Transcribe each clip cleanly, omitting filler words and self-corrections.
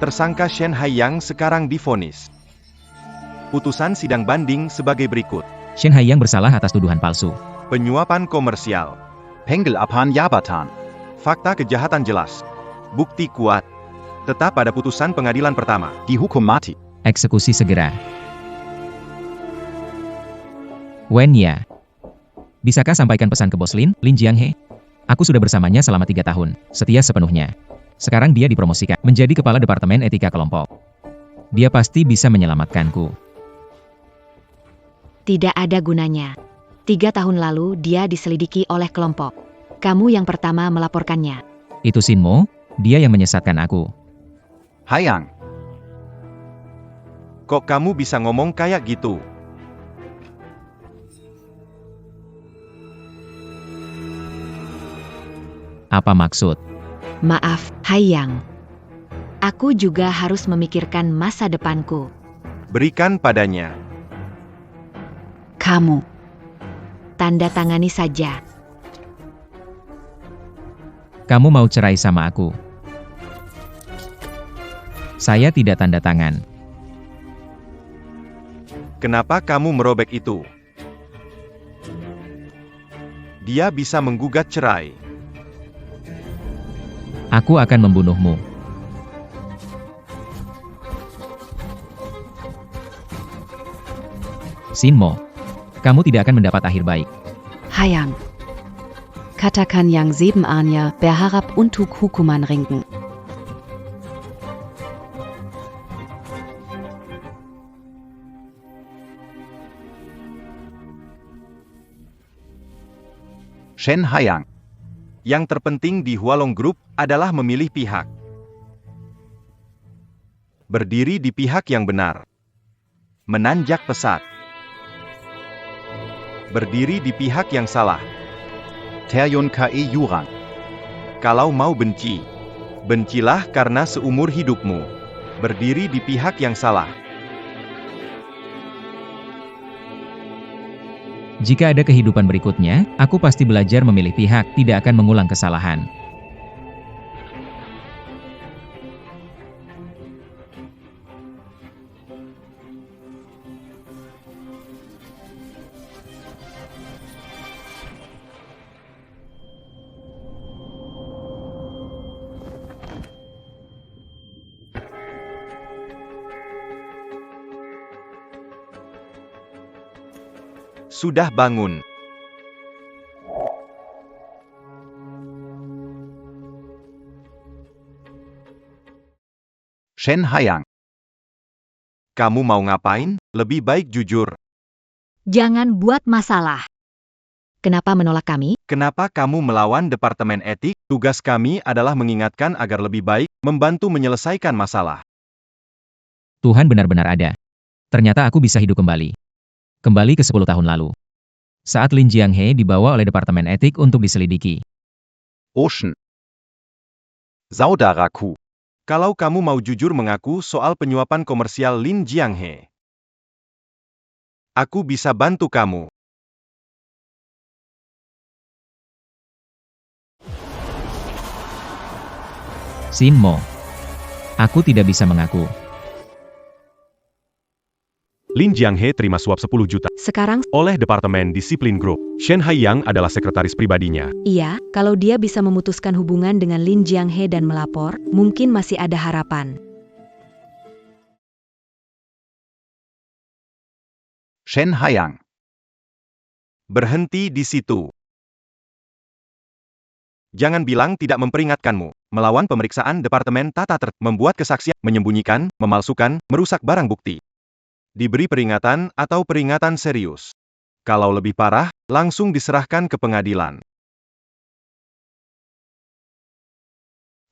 Tersangka Shen Haiyang sekarang divonis. Putusan sidang banding sebagai berikut. Shen Haiyang bersalah atas tuduhan palsu. Penyuapan komersial. Penggelapan jabatan. Fakta kejahatan jelas. Bukti kuat. Tetap pada putusan pengadilan pertama. Dihukum mati. Eksekusi segera. Wen Ya. Bisakah sampaikan pesan ke bos Lin Jianghe? Aku sudah bersamanya selama 3 tahun, setia sepenuhnya. Sekarang dia dipromosikan menjadi kepala departemen etika kelompok. Dia pasti bisa menyelamatkanku. Tidak ada gunanya. 3 tahun lalu dia diselidiki oleh kelompok. Kamu yang pertama melaporkannya. Itu Sinmo, dia yang menyesatkan aku. Haiyang. Kok kamu bisa ngomong kayak gitu? Apa maksud? Maaf, Haiyang. Aku juga harus memikirkan masa depanku. Berikan padanya. Kamu. Tanda tangani saja. Kamu mau cerai sama aku? Saya tidak tanda tangan. Kenapa kamu merobek itu? Dia bisa menggugat cerai. Aku akan membunuhmu. Sinmo, kamu tidak akan mendapat akhir baik. Haiyang. Katakan yang 7 Anya berharap untuk hukuman ringan. Shen Haiyang. Yang terpenting di Hualong Group adalah memilih pihak. Berdiri di pihak yang benar. Menanjak pesat. Berdiri di pihak yang salah. Taeyun Ke Yurang. Kalau mau benci, bencilah karena seumur hidupmu. Berdiri di pihak yang salah. Jika ada kehidupan berikutnya, aku pasti belajar memilih pihak, tidak akan mengulang kesalahan. Sudah bangun. Shen Haiyang. Kamu mau ngapain? Lebih baik jujur. Jangan buat masalah. Kenapa menolak kami? Kenapa kamu melawan Departemen Etik? Tugas kami adalah mengingatkan agar lebih baik, membantu menyelesaikan masalah. Tuhan benar-benar ada. Ternyata aku bisa hidup kembali. Kembali ke 10 tahun lalu. Saat Lin Jianghe dibawa oleh Departemen Etik untuk diselidiki. Ocean. Saudaraku. Kalau kamu mau jujur mengaku soal penyuapan komersial Lin Jianghe, aku bisa bantu kamu. Sinmo, aku tidak bisa mengaku. Lin Jianghe terima suap 10 juta Sekarang, oleh Departemen Disiplin Group. Shen Haiyang adalah sekretaris pribadinya. iya, kalau dia bisa memutuskan hubungan dengan Lin Jianghe dan melapor, mungkin masih ada harapan. Shen Haiyang. Berhenti di situ. Jangan bilang tidak memperingatkanmu. Melawan pemeriksaan Departemen Tata Tertib, membuat kesaksian, menyembunyikan, memalsukan, merusak barang bukti. Diberi peringatan atau peringatan serius. Kalau lebih parah, langsung diserahkan ke pengadilan.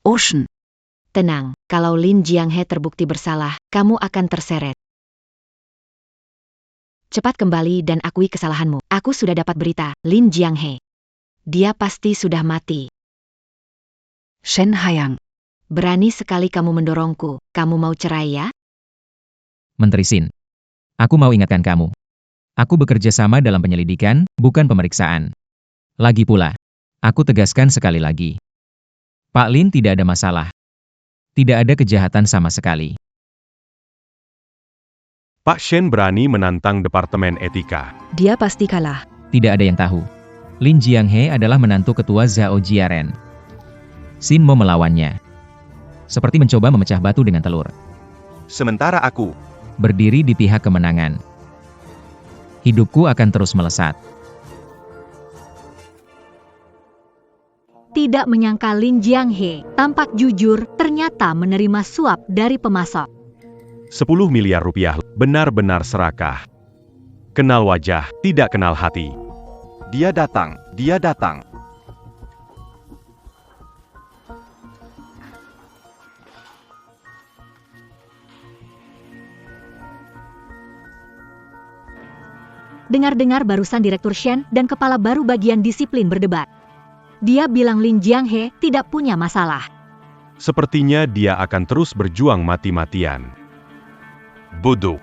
Ocean. Tenang, kalau Lin Jianghe terbukti bersalah, kamu akan terseret. Cepat kembali dan akui kesalahanmu. Aku sudah dapat berita, Lin Jianghe. Dia pasti sudah mati. Shen Haiyang. Berani sekali kamu mendorongku. Kamu mau cerai ya? Menteri Sin. Aku mau ingatkan kamu. Aku bekerja sama dalam penyelidikan, bukan pemeriksaan. Lagi pula, aku tegaskan sekali lagi. Pak Lin tidak ada masalah. Tidak ada kejahatan sama sekali. Pak Shen berani menantang Departemen Etika. Dia pasti kalah. Tidak ada yang tahu. Lin Jianghe adalah menantu ketua Zhao Jiaren. Xin Mo melawannya. Seperti mencoba memecah batu dengan telur. Sementara aku, Berdiri di pihak kemenangan. Hidupku akan terus melesat. Tidak menyangka Lin Jianghe, tampak jujur, ternyata menerima suap dari pemasok. 10 miliar rupiah, benar-benar serakah. Kenal wajah, tidak kenal hati. dia datang, dia datang. Dengar-dengar barusan Direktur Shen dan Kepala Baru Bagian Disiplin berdebat. Dia bilang Lin Jianghe tidak punya masalah. Sepertinya dia akan terus berjuang mati-matian. Bodoh.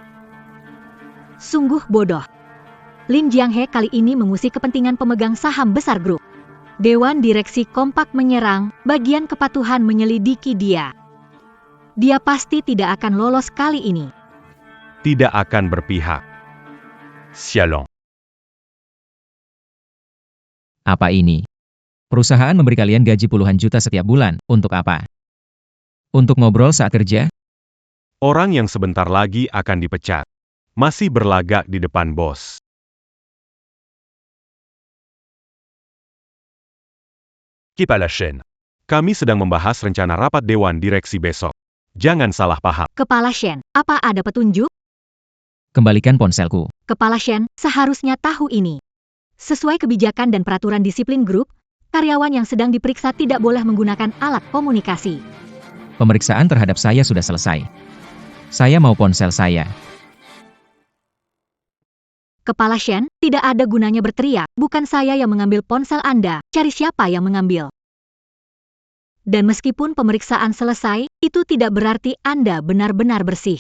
Sungguh bodoh. Lin Jianghe kali ini mengusik kepentingan pemegang saham besar grup. Dewan Direksi kompak menyerang, bagian kepatuhan menyelidiki dia. Dia pasti tidak akan lolos kali ini. Tidak akan berpihak. Sialong. Apa ini? Perusahaan memberi kalian gaji puluhan juta setiap bulan, untuk apa? Untuk ngobrol saat kerja? Orang yang sebentar lagi akan dipecat. Masih berlagak di depan bos. Kepala Shen. Kami sedang membahas rencana rapat Dewan Direksi besok. Jangan salah paham. Kepala Shen, apa ada petunjuk? Kembalikan ponselku. Kepala Shen seharusnya tahu ini. Sesuai kebijakan dan peraturan disiplin grup, karyawan yang sedang diperiksa tidak boleh menggunakan alat komunikasi. Pemeriksaan terhadap saya sudah selesai. Saya mau ponsel saya. Kepala Shen, tidak ada gunanya berteriak, bukan saya yang mengambil ponsel Anda, cari siapa yang mengambil. Dan meskipun pemeriksaan selesai, itu tidak berarti Anda benar-benar bersih.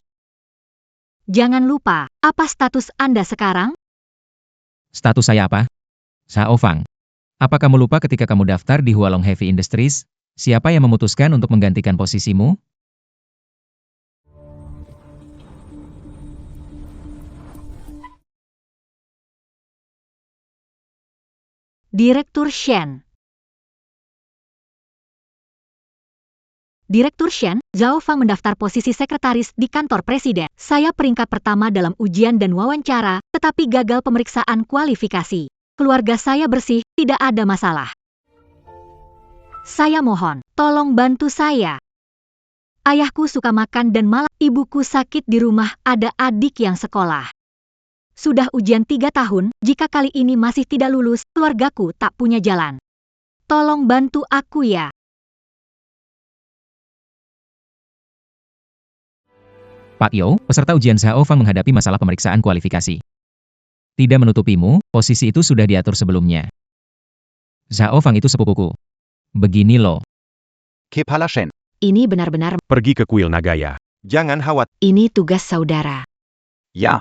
Jangan lupa, apa status Anda sekarang? Status saya apa? Zhao Fang. Apa kamu lupa ketika kamu daftar di Hualong Heavy Industries? Siapa yang memutuskan untuk menggantikan posisimu? Direktur Shen. Direktur Shen, Zhao Fang mendaftar posisi sekretaris di kantor presiden. Saya peringkat pertama dalam ujian dan wawancara, tetapi gagal pemeriksaan kualifikasi. Keluarga saya bersih, tidak ada masalah. Saya mohon, tolong bantu saya. Ayahku suka makan dan malam, ibuku sakit di rumah, ada adik yang sekolah. Sudah ujian 3 tahun, jika kali ini masih tidak lulus, keluargaku tak punya jalan. Tolong bantu aku ya. Pak Yo, peserta ujian Zhao Fang menghadapi masalah pemeriksaan kualifikasi. Tidak menutupimu, posisi itu sudah diatur sebelumnya. Zhao Fang itu sepupuku. Begini loh. Kepala Shen. Ini benar-benar, Pergi ke kuil Nagaya. Jangan khawatir. ini tugas saudara. Ja.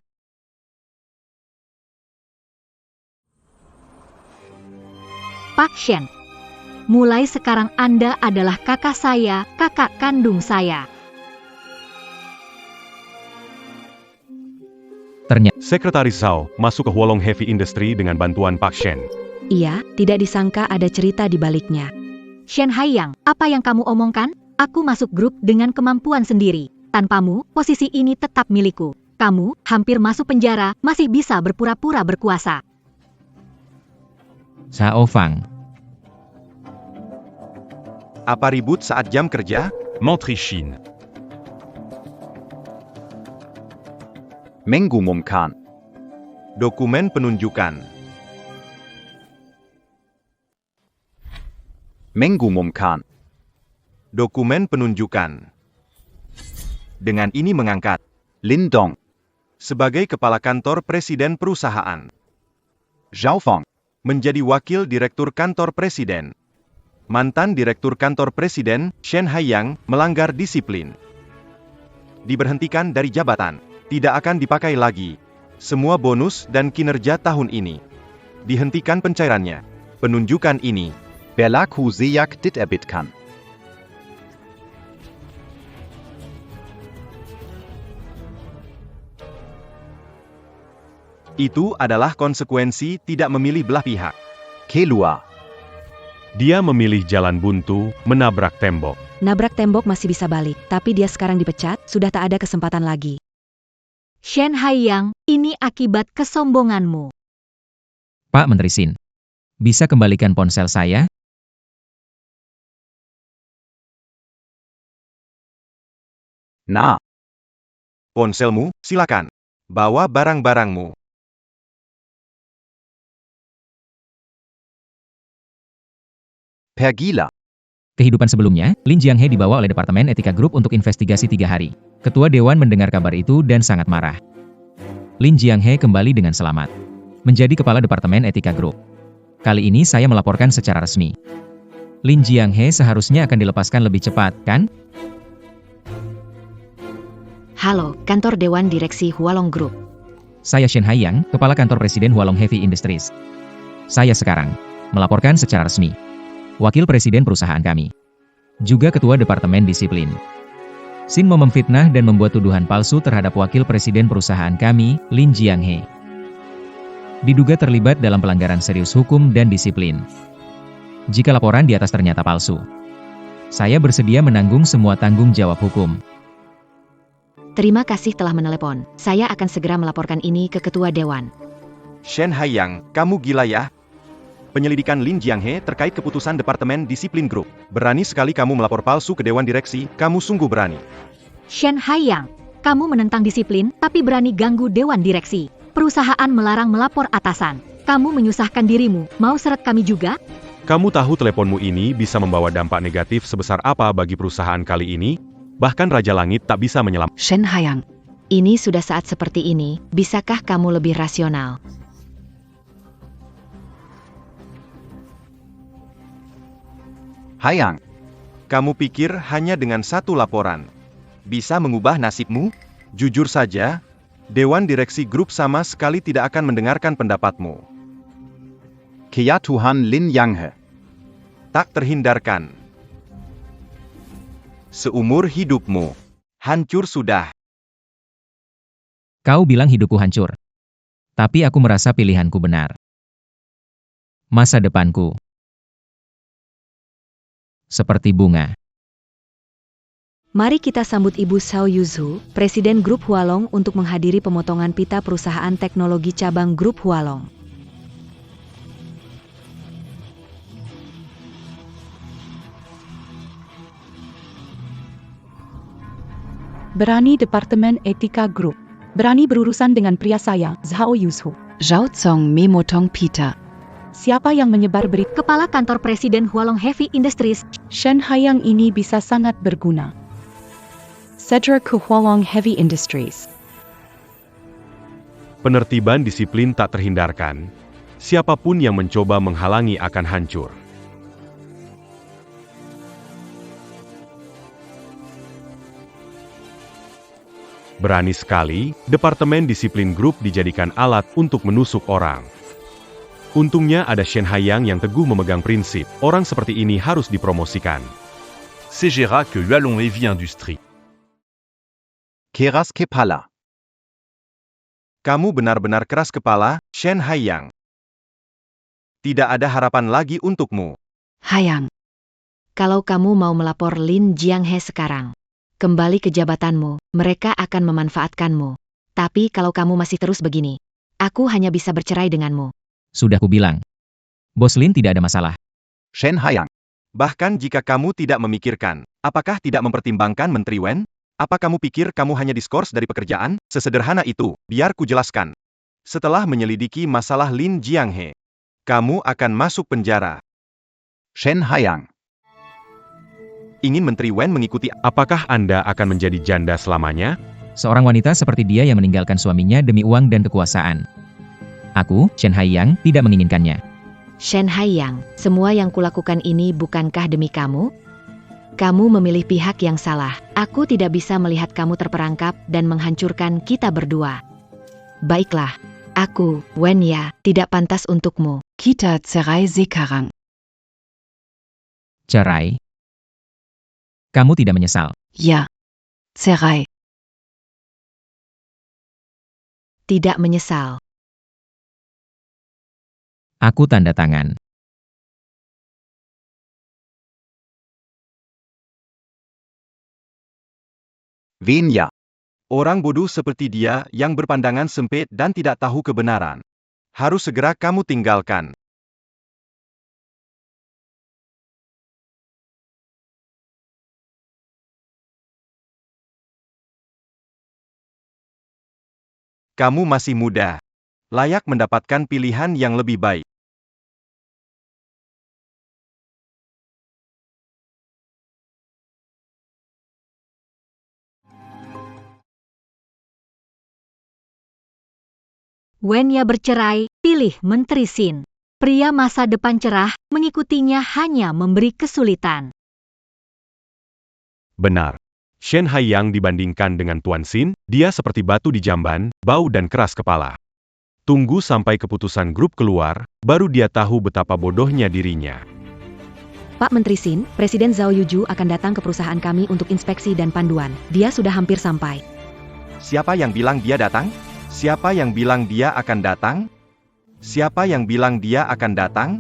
Pak Shen. Mulai sekarang Anda adalah kakak saya, kakak kandung saya. Ternyata, Sekretaris Zhao masuk ke Hualong Heavy Industry dengan bantuan Pak Shen. Iya, tidak disangka ada cerita di baliknya. Shen Haiyang, apa yang kamu omongkan? Aku masuk grup dengan kemampuan sendiri. Tanpamu, posisi ini tetap milikku. Kamu, hampir masuk penjara, masih bisa berpura-pura berkuasa. Zhao Fang. Apa ribut saat jam kerja? Menteri Shin. Mengumumkan. Dokumen penunjukan. Mengumumkan. Dokumen penunjukan. Dengan ini mengangkat Lindong. sebagai Kepala Kantor Presiden Perusahaan. Zhao Fang. Menjadi Wakil Direktur Kantor Presiden. Mantan Direktur Kantor Presiden, Shen Haiyang, melanggar disiplin. Diberhentikan dari jabatan. Tidak akan dipakai lagi. Semua bonus dan kinerja tahun ini. Dihentikan pencairannya. Penunjukan ini. Berlaku Sejak dit erbitkan. Itu adalah konsekuensi tidak memilih belah pihak. Keluar. Dia memilih jalan buntu, menabrak tembok. Nabrak tembok masih bisa balik, tapi dia sekarang dipecat, sudah tak ada kesempatan lagi. Shen Haiyang, ini akibat kesombonganmu. Pak Menteri Sin. Bisa kembalikan ponsel saya? Na. Ponselmu, silakan. Bawa barang-barangmu. Pergilah. Kehidupan sebelumnya, Lin Jianghe dibawa oleh Departemen Etika Grup untuk investigasi 3 hari. Ketua Dewan mendengar kabar itu dan sangat marah. Lin Jianghe kembali dengan selamat. Menjadi Kepala Departemen Etika Grup. Kali ini saya melaporkan secara resmi. Lin Jianghe seharusnya akan dilepaskan lebih cepat, kan? Halo, kantor Dewan Direksi Hualong Group. Saya Shen Haiyang, Kepala Kantor Presiden Hualong Heavy Industries. Saya sekarang melaporkan secara resmi. Wakil Presiden perusahaan kami. Juga Ketua Departemen Disiplin. Sin mau memfitnah dan membuat tuduhan palsu terhadap Wakil Presiden perusahaan kami, Lin Jianghe. Diduga terlibat dalam pelanggaran serius hukum dan disiplin. Jika laporan di atas ternyata palsu, saya bersedia menanggung semua tanggung jawab hukum. Terima kasih telah menelepon. Saya akan segera melaporkan ini ke Ketua Dewan. Shen Haiyang, kamu gila ya? Penyelidikan Lin Jianghe terkait keputusan Departemen Disiplin Grup. Berani sekali kamu melapor palsu ke Dewan Direksi, kamu sungguh berani. Shen Haiyang, kamu menentang disiplin, tapi berani ganggu Dewan Direksi. Perusahaan melarang melapor atasan. Kamu menyusahkan dirimu, mau seret kami juga? Kamu tahu teleponmu ini bisa membawa dampak negatif sebesar apa bagi perusahaan kali ini? Bahkan Raja Langit tak bisa menyelamatkan. Shen Haiyang. Ini sudah saat seperti ini, bisakah kamu lebih rasional? Haiyang. Kamu pikir hanya dengan satu laporan bisa mengubah nasibmu? Jujur saja, Dewan Direksi Grup sama sekali tidak akan mendengarkan pendapatmu. Tuhan Lin Jianghe. Tak terhindarkan. Seumur hidupmu. Hancur sudah. Kau bilang hidupku hancur. Tapi aku merasa pilihanku benar. Masa depanku seperti bunga. Mari kita sambut Ibu Xiao Yuzhu, Presiden Grup Hualong untuk menghadiri pemotongan pita perusahaan teknologi cabang Grup Hualong. Berani Departemen Etika Grup. Berani berurusan dengan pria saya, Xiao Yuzhu. Zhao Zong memotong pita. Siapa yang menyebar berita Kepala Kantor Presiden Hualong Heavy Industries, Shen Haiyang ini bisa sangat berguna. Cedra ke Hualong Heavy Industries. Penertiban disiplin tak terhindarkan. Siapapun yang mencoba menghalangi akan hancur. Berani sekali, Departemen Disiplin Grup dijadikan alat untuk menusuk orang. Untungnya ada Shen Haiyang yang teguh memegang prinsip, orang seperti ini harus dipromosikan. Segera que Hualong Heavy Industries. Keras kepala. kamu benar-benar keras kepala, Shen Haiyang. Tidak ada harapan lagi untukmu. Haiyang. Kalau kamu mau melapor Lin Jianghe sekarang, kembali ke jabatanmu, mereka akan memanfaatkanmu. Tapi kalau kamu masih terus begini, aku hanya bisa bercerai denganmu. Sudah kubilang. Bos Lin tidak ada masalah. Shen Haiyang. Bahkan jika kamu tidak memikirkan, apakah tidak mempertimbangkan Menteri Wen? Apa kamu pikir kamu hanya diskors dari pekerjaan? Sesederhana itu, biar ku jelaskan. Setelah menyelidiki masalah Lin Jianghe, kamu akan masuk penjara. Shen Haiyang. Ingin Menteri Wen mengikuti? Apakah Anda akan menjadi janda selamanya? Seorang wanita seperti dia yang meninggalkan suaminya demi uang dan kekuasaan. Aku, Shen Haiyang, tidak menginginkannya. Shen Haiyang, semua yang kulakukan ini bukankah demi kamu? Kamu memilih pihak yang salah. Aku tidak bisa melihat kamu terperangkap dan menghancurkan kita berdua. Baiklah, aku, Wen Ya, tidak pantas untukmu. Kita cerai sekarang. Cerai? Kamu tidak menyesal? Ya, cerai. Tidak menyesal. Aku tanda tangan. Wen ja? Orang bodoh seperti dia yang berpandangan sempit dan tidak tahu kebenaran. Harus segera kamu tinggalkan. Kamu masih muda. Layak mendapatkan pilihan yang lebih baik. Wenya bercerai, pilih Menteri Sin. Pria masa depan cerah, mengikutinya hanya memberi kesulitan. Benar. Shen Haiyang dibandingkan dengan Tuan Xin, dia seperti batu di jamban, bau dan keras kepala. Tunggu sampai keputusan grup keluar, baru dia tahu betapa bodohnya dirinya. Pak Menteri Sin, Presiden Zhao Yuju akan datang ke perusahaan kami untuk inspeksi dan panduan. Dia sudah hampir sampai. Siapa yang bilang dia datang? Siapa yang bilang dia akan datang? Siapa yang bilang dia akan datang?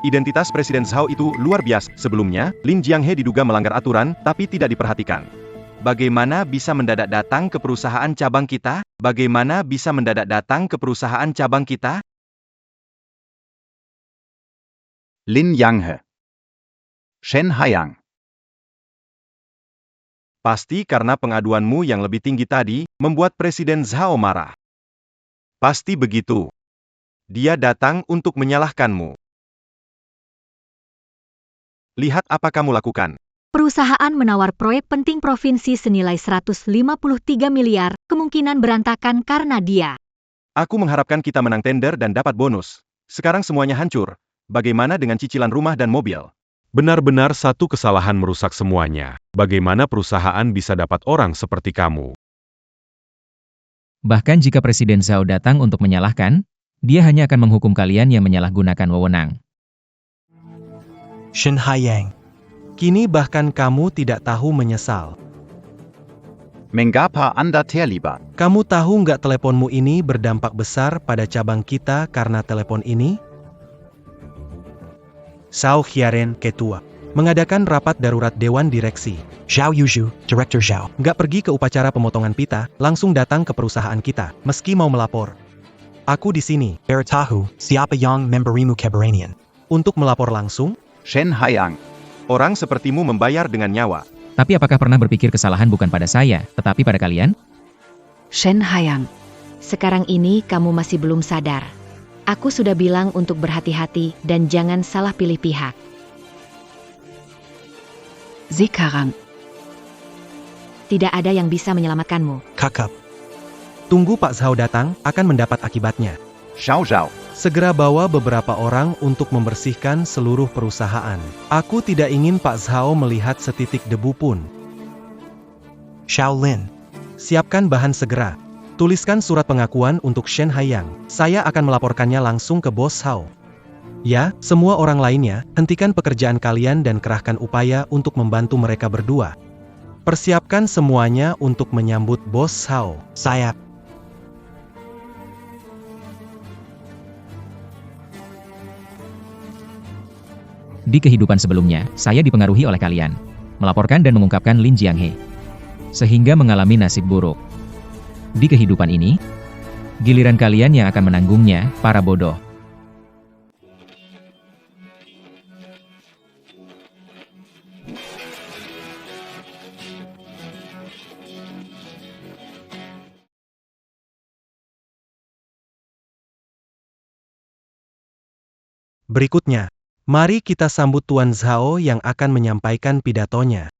Identitas Presiden Zhao itu luar biasa. Sebelumnya, Lin Jianghe diduga melanggar aturan, tapi tidak diperhatikan. Bagaimana bisa mendadak datang ke perusahaan cabang kita? Bagaimana bisa mendadak datang ke perusahaan cabang kita? Lin Jianghe. Shen Haiyang. Pasti karena pengaduanmu yang lebih tinggi tadi, membuat Presiden Zhao marah. Pasti begitu. Dia datang untuk menyalahkanmu. Lihat apa kamu lakukan. Perusahaan menawar proyek penting provinsi senilai 153 miliar, kemungkinan berantakan karena dia. Aku mengharapkan kita menang tender dan dapat bonus. Sekarang semuanya hancur. Bagaimana dengan cicilan rumah dan mobil? Benar-benar satu kesalahan merusak semuanya. Bagaimana perusahaan bisa dapat orang seperti kamu? Bahkan jika Presiden Zhao datang untuk menyalahkan, dia hanya akan menghukum kalian yang menyalahgunakan wewenang. Shen Haiyang. Kini bahkan kamu tidak tahu menyesal. Mengapa Anda terlibat? Kamu tahu nggak teleponmu ini berdampak besar pada cabang kita karena telepon ini? Zhao Qiaren, Ketua, mengadakan rapat darurat Dewan Direksi. Zhao Yuju, Director Zhao, nggak pergi ke upacara pemotongan pita, langsung datang ke perusahaan kita, meski mau melapor. Aku di sini, beritahu, siapa yang memberimu keberanian untuk melapor langsung? Shen Haiyang. Orang sepertimu membayar dengan nyawa. Tapi apakah pernah berpikir kesalahan bukan pada saya, tetapi pada kalian? Shen Haiyang. Sekarang ini kamu masih belum sadar. Aku sudah bilang untuk berhati-hati dan jangan salah pilih pihak. Sekarang. Tidak ada yang bisa menyelamatkanmu. Kakap. Tunggu Pak Zhao datang, akan mendapat akibatnya. Xiao Zhao. Segera bawa beberapa orang untuk membersihkan seluruh perusahaan. Aku tidak ingin Pak Zhao melihat setitik debu pun. Shaolin. Siapkan bahan segera. Tuliskan surat pengakuan untuk Shen Haiyang. Saya akan melaporkannya langsung ke Bos Zhao. Ya, semua orang lainnya, hentikan pekerjaan kalian dan kerahkan upaya untuk membantu mereka berdua. Persiapkan semuanya untuk menyambut Bos Zhao. Saya. Di kehidupan sebelumnya, saya dipengaruhi oleh kalian. Melaporkan dan mengungkapkan Lin Jianghe. Sehingga mengalami nasib buruk. Di kehidupan ini, giliran kalian yang akan menanggungnya, para bodoh. Berikutnya, mari kita sambut Tuan Zhao yang akan menyampaikan pidatonya.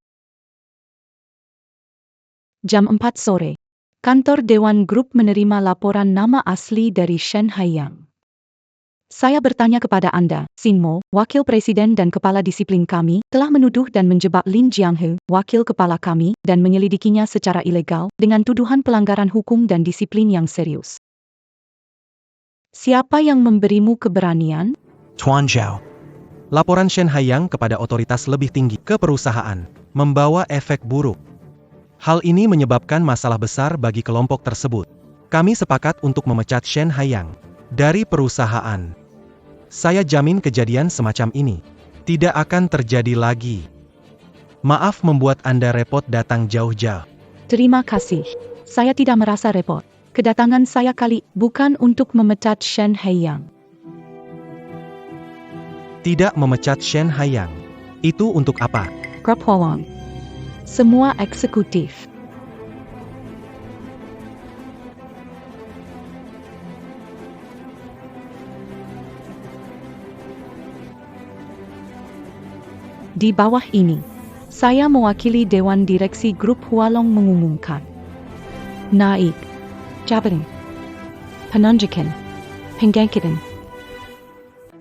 Jam 4 sore. Kantor Dewan Grup menerima laporan nama asli dari Shen Haiyang. Saya bertanya kepada Anda, Xin Mo, Wakil Presiden dan Kepala Disiplin kami, telah menuduh dan menjebak Lin Jianghe, Wakil Kepala kami, dan menyelidikinya secara ilegal, dengan tuduhan pelanggaran hukum dan disiplin yang serius. Siapa yang memberimu keberanian? Tuan Zhao. Laporan Shen Haiyang kepada otoritas lebih tinggi ke perusahaan, membawa efek buruk. Hal ini menyebabkan masalah besar bagi kelompok tersebut. Kami sepakat untuk memecat Shen Haiyang dari perusahaan. Saya jamin kejadian semacam ini tidak akan terjadi lagi. Maaf membuat Anda repot datang jauh-jauh. Terima kasih. Saya tidak merasa repot. Kedatangan saya kali bukan untuk memecat Shen Haiyang. Tidak memecat Shen Haiyang. Itu untuk apa? Grup Hualong. Semua eksekutif. Di bawah ini, saya mewakili Dewan Direksi Grup Hualong mengumumkan naik jabatan, penunjukan, pengangkatan,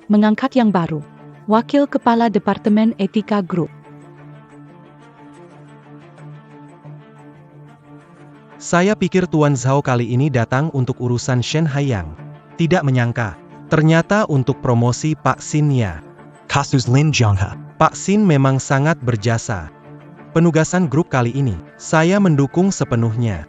mengangkat yang baru, Wakil Kepala Departemen Etika Grup. Saya pikir Tuan Zhao kali ini datang untuk urusan Shen Haiyang. Tidak menyangka, ternyata untuk promosi Pak Xin ya. Kasus Lin Jianghe. Pak Xin memang sangat berjasa. Penugasan grup kali ini, saya mendukung sepenuhnya.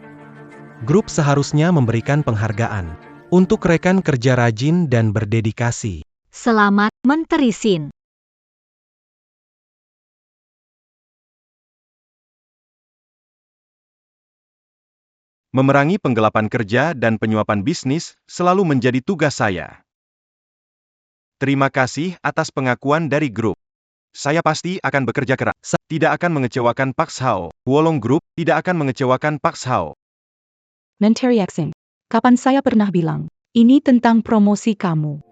Grup seharusnya memberikan penghargaan untuk rekan kerja rajin dan berdedikasi. Selamat, Menteri Xin. Memerangi penggelapan kerja dan penyuapan bisnis selalu menjadi tugas saya. Terima kasih atas pengakuan dari grup. Saya pasti akan bekerja keras. Tidak akan mengecewakan Pak Zhao. Hualong Group tidak akan mengecewakan Pak Zhao. Menteri Xin, kapan saya pernah bilang, ini tentang promosi kamu?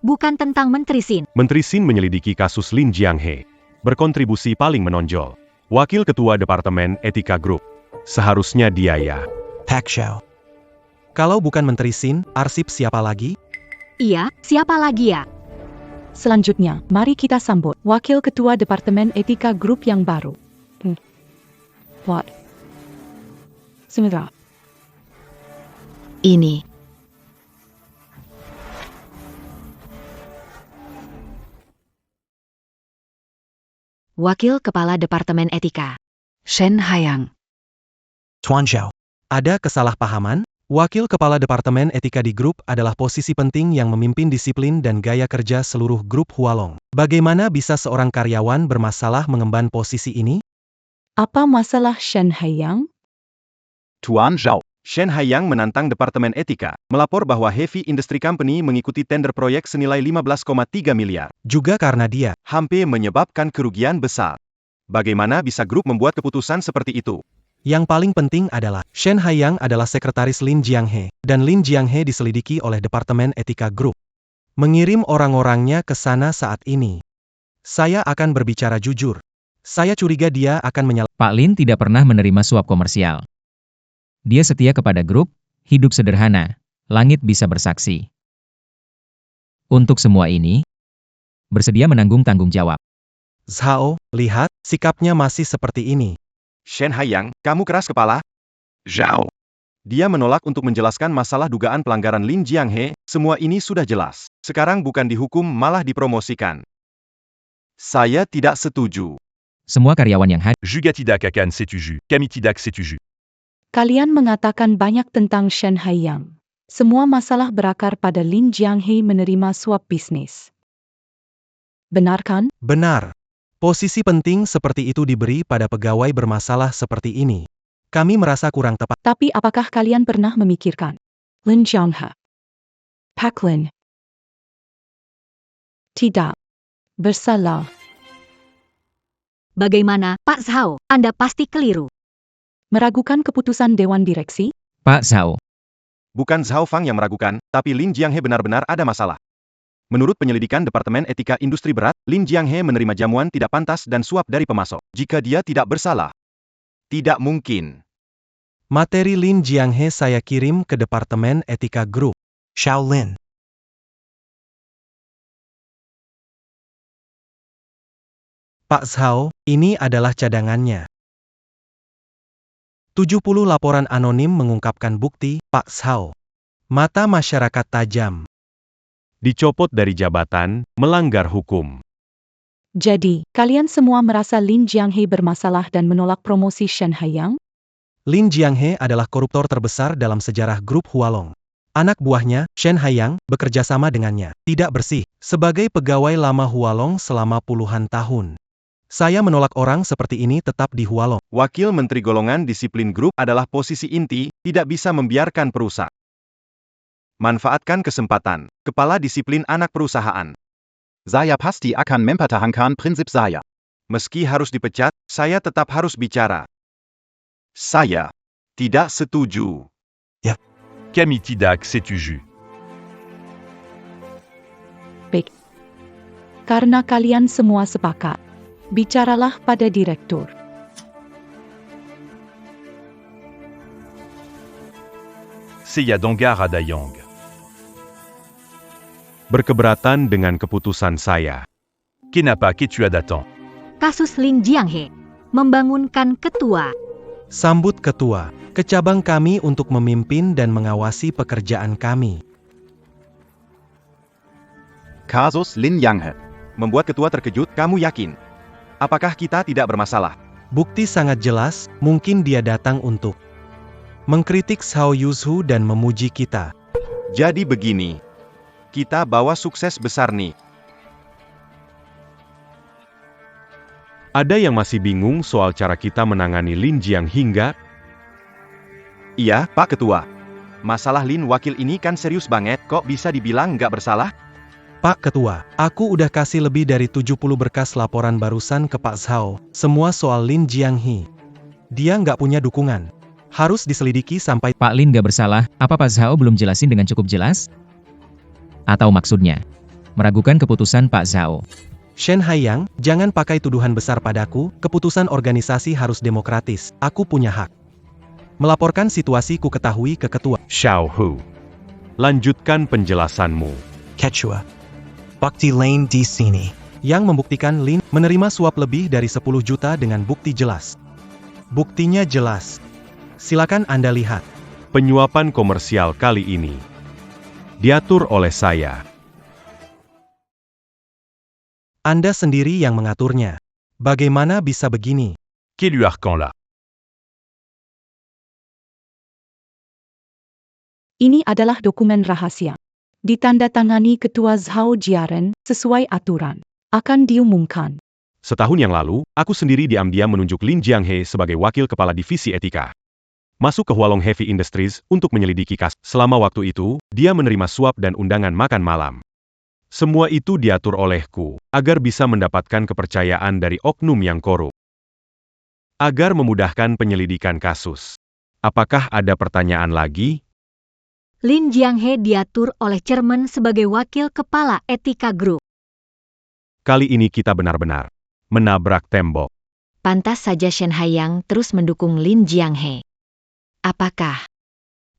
Bukan tentang Menteri Xin. Menteri Xin menyelidiki kasus Lin Jianghe. Berkontribusi paling menonjol. Wakil Ketua Departemen Etika Grup. Seharusnya dia ya. Pak Xiao. Kalau bukan Menteri Xin, arsip siapa lagi? Iya, siapa lagi ya? Selanjutnya, mari kita sambut Wakil Ketua Departemen Etika Grup yang baru. What? Sebentar. Ini. Wakil Kepala Departemen Etika, Shen Haiyang. Tuan Zhao. Ada kesalahpahaman? Wakil Kepala Departemen Etika di grup adalah posisi penting yang memimpin disiplin dan gaya kerja seluruh grup Hualong. Bagaimana bisa seorang karyawan bermasalah mengemban posisi ini? Apa masalah Shen Haiyang? Tuan Zhao. Shen Haiyang menantang Departemen Etika, melapor bahwa Heavy Industry Company mengikuti tender proyek senilai 15,3 miliar. Juga karena dia Hampir menyebabkan kerugian besar. Bagaimana bisa grup membuat keputusan seperti itu? Yang paling penting adalah, Shen Haiyang adalah sekretaris Lin Jianghe, dan Lin Jianghe diselidiki oleh Departemen Etika Grup. Mengirim orang-orangnya ke sana saat ini. Saya akan berbicara jujur. Saya curiga dia akan Pak Lin tidak pernah menerima suap komersial. Dia setia kepada grup, hidup sederhana, langit bisa bersaksi. Untuk semua ini, bersedia menanggung tanggung jawab. Zhao, lihat, sikapnya masih seperti ini. Shen Haiyang, kamu keras kepala? Zhao. Dia menolak untuk menjelaskan masalah dugaan pelanggaran Lin Jianghe, semua ini sudah jelas. Sekarang bukan dihukum malah dipromosikan. Saya tidak setuju. Semua karyawan yang hadir, Jugatidak akan setuju, kami tidak setuju. Kalian mengatakan banyak tentang Shen Haiyang. Semua masalah berakar pada Lin Jianghe menerima suap bisnis. Benar kan? Benar. Posisi penting seperti itu diberi pada pegawai bermasalah seperti ini. Kami merasa kurang tepat. Tapi apakah kalian pernah memikirkan Lin Jianghe? Pak Lin tidak bersalah. Bagaimana, Pak Zhao? Anda pasti keliru. Meragukan keputusan Dewan Direksi? Pak Zhao. Bukan Zhao Fang yang meragukan, tapi Lin Jianghe benar-benar ada masalah. Menurut penyelidikan Departemen Etika Industri Berat, Lin Jianghe menerima jamuan tidak pantas dan suap dari pemasok. Jika dia tidak bersalah, tidak mungkin. Materi Lin Jianghe saya kirim ke Departemen Etika Grup. Shaolin. Pak Zhao, ini adalah cadangannya. 70 laporan anonim mengungkapkan bukti, Pak Zhao. Mata masyarakat tajam. Dicopot dari jabatan, melanggar hukum. Jadi, kalian semua merasa Lin Jianghe bermasalah dan menolak promosi Shen Haiyang? Lin Jianghe adalah koruptor terbesar dalam sejarah grup Hualong. Anak buahnya, Shen Haiyang, bekerja sama dengannya. Tidak bersih. Sebagai pegawai lama Hualong selama puluhan tahun. Saya menolak orang seperti ini tetap di Hualong. Wakil Menteri Golongan Disiplin Grup adalah posisi inti, tidak bisa membiarkan perusak. Manfaatkan kesempatan. Kepala Disiplin Anak Perusahaan. Saya pasti akan mempertahankan prinsip saya. Meski harus dipecat, saya tetap harus bicara. Saya tidak setuju. Camille Tidak, c'est-tu? Baik. Karena kalian semua sepakat, bicaralah pada direktur. Seya Dongar à Dayang. Berkeberatan dengan keputusan saya. Kenapa que tu as d'attend? Kasus Lin Jianghe. Membangunkan ketua. Sambut ketua, ke cabang kami untuk memimpin dan mengawasi pekerjaan kami. Kasus Lin Jianghe. Membuat ketua terkejut, kamu yakin? Apakah kita tidak bermasalah? Bukti sangat jelas, mungkin dia datang untuk mengkritik Xiao Yuzhu dan memuji kita. Jadi begini. Kita bawa sukses besar nih. Ada yang masih bingung soal cara kita menangani Lin Jiang hingga... Iya, Pak Ketua. Masalah Lin Wakil ini kan serius banget, kok bisa dibilang nggak bersalah? Pak Ketua, aku udah kasih lebih dari 70 berkas laporan barusan ke Pak Zhao, semua soal Lin Jianghe. Dia nggak punya dukungan. Harus diselidiki sampai... Pak Lin gak bersalah, apa Pak Zhao belum jelasin dengan cukup jelas? Atau maksudnya, meragukan keputusan Pak Zhao? Shen Haiyang, jangan pakai tuduhan besar padaku, keputusan organisasi harus demokratis, aku punya hak. Melaporkan situasi ku ketahui ke ketua. Xiao Hu. Lanjutkan penjelasanmu. Quechua. Bukti lain di sini. Yang membuktikan Lin menerima suap lebih dari 10 juta dengan bukti jelas. Buktinya jelas. Silakan Anda lihat. Penyuapan komersial kali ini diatur oleh saya. Anda sendiri yang mengaturnya. Bagaimana bisa begini? Que lui arcan là? Ini adalah dokumen rahasia. Ditandatangani Ketua Zhao Jiaren sesuai aturan. Akan diumumkan. Setahun yang lalu, aku sendiri diam-diam menunjuk Lin Jianghe sebagai wakil kepala divisi etika. Masuk ke Hualong Heavy Industries untuk menyelidiki kasus. Selama waktu itu, dia menerima suap dan undangan makan malam. Semua itu diatur olehku, agar bisa mendapatkan kepercayaan dari oknum yang korup. Agar memudahkan penyelidikan kasus. Apakah ada pertanyaan lagi? Lin Jianghe diatur oleh Chairman sebagai wakil kepala etika grup. Kali ini kita benar-benar menabrak tembok. Pantas saja Shen Haiyang terus mendukung Lin Jianghe. Apakah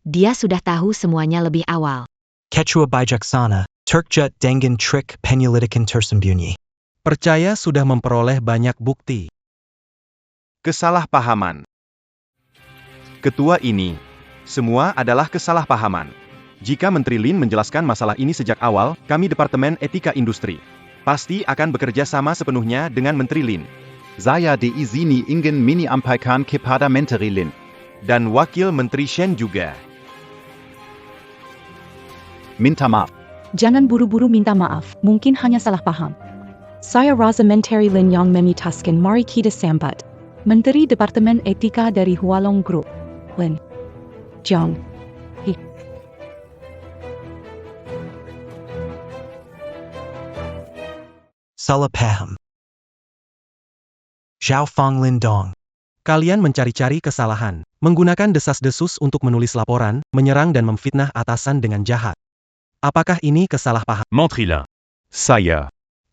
dia sudah tahu semuanya lebih awal? Quechua bijaksana, Turkja dengan trik penyelidikan tersembunyi. Percaya sudah memperoleh banyak bukti. Kesalahpahaman. Ketua ini, semua adalah kesalahpahaman. Jika Menteri Lin menjelaskan masalah ini sejak awal, kami Departemen Etika Industri pasti akan bekerja sama sepenuhnya dengan Menteri Lin. Saya diizini ingin menyampaikan kepada Menteri Lin. Dan Wakil Menteri Shen juga. Minta maaf. Jangan buru-buru minta maaf, mungkin hanya salah paham. Saya Raza Menteri Lin yang memitaskan mari kita sambat. Menteri Departemen Etika dari Hualong Group. Lin Jianghe. Salah paham. Zhao Fang Lindong. Kalian mencari-cari kesalahan, menggunakan desas-desus untuk menulis laporan, menyerang dan memfitnah atasan dengan jahat. Apakah ini kesalahpahaman? Mentrilin.